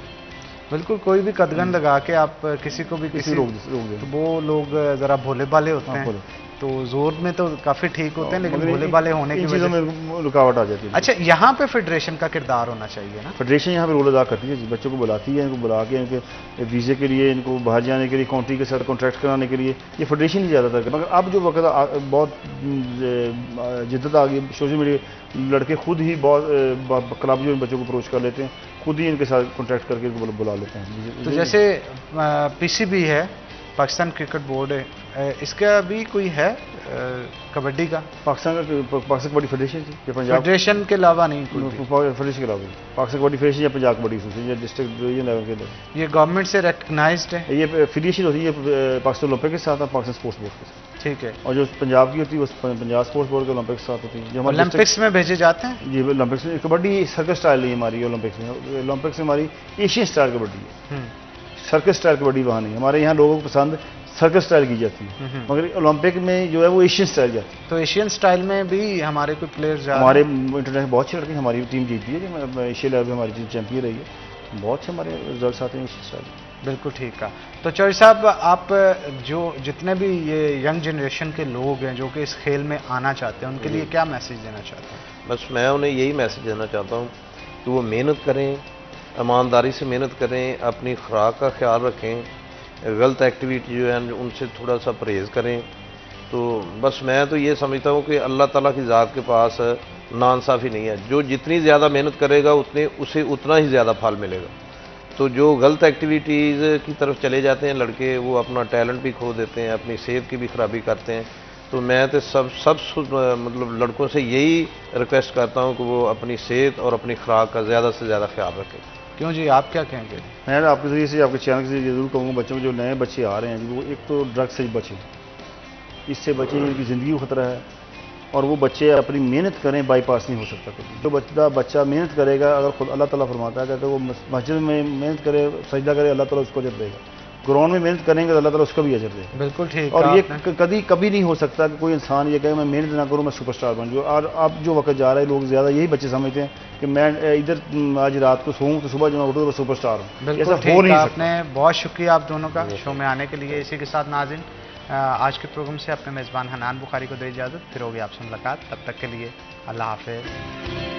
बिल्कुल, कोई भी कदगन लगा के आप किसी को भी किसी रोक दें, तो वो लोग ज़रा भोले भाले होते हैं, तो जोर में तो काफ़ी ठीक होते हैं, लेकिन भोले भाले होने की चीज़ों में रुकावट आ जाती है। अच्छा, यहाँ पे फेडरेशन का किरदार होना चाहिए ना। फेडरेशन यहाँ पे रोल अदा करती है, बच्चों को बुलाती है, इनको बुला के इनके वीज़े के लिए, इनको बाहर जाने के लिए, कंट्री के साथ कॉन्ट्रैक्ट कराने के लिए ये फेडरेशन ही ज़्यादातर। मगर अब जो वक्त बहुत जिद्दत आ गई, सोशल मीडिया लड़के खुद ही बहुत क्लब जो बच्चों को अप्रोच कर लेते हैं, खुद ही इनके साथ कॉन्ट्रैक्ट करके इनको बुला लेते हैं। तो जैसे PCB है, पाकिस्तान क्रिकेट बोर्ड है, इसका भी कोई है कबड्डी का? पाकिस्तान कबड्डी फेडरेशन थी, पंजाब फेडरेशन के अलावा नहीं कोई? फेडरेशन के अलावा पाकिस्तान कबड्डी फेडरेशन या पंजाब कबड्डी एसोसिएशन या डिस्ट्रिक्ट रीजन लेवल के अंदर। ये गवर्नमेंट से रिकग्नाइज्ड है? ये एफिलिएशन होती है पाकिस्तान ओलंपिक के साथ और पाकिस्तान स्पोर्ट्स बोर्ड के साथ। ठीक है। और जो पंजाब की होती है वो पंजाब स्पोर्ट्स बोर्ड के ओलंपिक के साथ होती है। जो हमारे ओलंपिक्स में भेजे जाते हैं? जी, ओलंपिक्स में कबड्डी सर्कस स्टाइल नहीं हमारी ओलंपिक्स में। ओलंपिक्स में हमारी एशियन स्टाइल कबड्डी है, सर्कस स्टाइल कबड्डी वहाँ नहीं। हमारे यहाँ लोगों को पसंद सर्कस स्टाइल की जाती है, मगर ओलंपिक में जो है वो एशियन स्टाइल जाती है। तो एशियन स्टाइल में भी हमारे कोई प्लेयर्स हमारे इंटरनेशनल बहुत अच्छे लड़के, हमारी टीम जीतती है, जो एशिया लेवल में हमारी टीम चैंपियन रही है, बहुत अच्छे हमारे रिजल्ट आते हैं एशियन स्टाइल। बिल्कुल ठीक है। तो चौधरी साहब, आप जो जितने भी ये यंग जनरेशन के लोग हैं जो कि इस खेल में आना चाहते हैं, उनके लिए क्या मैसेज देना चाहते हैं? बस मैं उन्हें यही मैसेज देना चाहता हूँ कि वो मेहनत करें, ईमानदारी से मेहनत करें, अपनी खुराक का ख्याल रखें, गलत एक्टिविटी जो है उनसे थोड़ा सा परहेज़ करें। तो बस मैं तो ये समझता हूँ कि अल्लाह ताला की ज़ात के पास नाइंसाफ़ी नहीं है। जो जितनी ज़्यादा मेहनत करेगा उसे उतना ही ज़्यादा फल मिलेगा। तो जो गलत एक्टिविटीज़ की तरफ चले जाते हैं लड़के, वो अपना टैलेंट भी खो देते हैं, अपनी सेहत की भी खराबी करते हैं। तो मैं तो सब मतलब लड़कों से यही रिक्वेस्ट करता हूँ कि वो अपनी सेहत और अपनी खुराक का ज़्यादा से ज़्यादा ख्याल रखें। क्यों जी, आप क्या कहेंगे? मैं आपके ज़रिए से, आपके चैनल से जरूर कहूँगा, बच्चों जो नए बच्चे आ रहे हैं वो एक तो ड्रग्स से बचें, इससे बचें, इनकी ज़िंदगी को ख़तरा है। और वो बच्चे अपनी मेहनत करें, बाईपास नहीं हो सकता कभी। जो बच्चा मेहनत करेगा, अगर खुद अल्लाह ताला फरमाता है कि वो मस्जिद में मेहनत करे, सजदा करे, अल्लाह ताला उसको अजर देगा। ग्राउंड में मेहनत करेंगे तो अल्लाह ताला उसका भी अजर देगा। बिल्कुल ठीक और कहा ये आपने। कभी नहीं हो सकता कि कोई इंसान ये कहे मैं मेहनत ना करूं मैं सुपरस्टार बन जाऊं। और अब जो वक्त जा रहा है लोग ज़्यादा यही बच्चे समझते हैं कि मैं इधर आज रात को सोऊं तो सुबह जब मैं उठूं तो मैं सुपरस्टार हूं। बिल्कुल ऐसा हो ठीक नहीं कहा सकता। आपने। बहुत शुक्रिया आप दोनों का शो में आने के लिए। इसी के साथ नाज़रीन आज के प्रोग्राम से अपने मेज़बान हनान बुखारी को दे इजाज़त, फिर होगी आपसे मुलाकात। तब तक के लिए अल्लाह हाफिज़।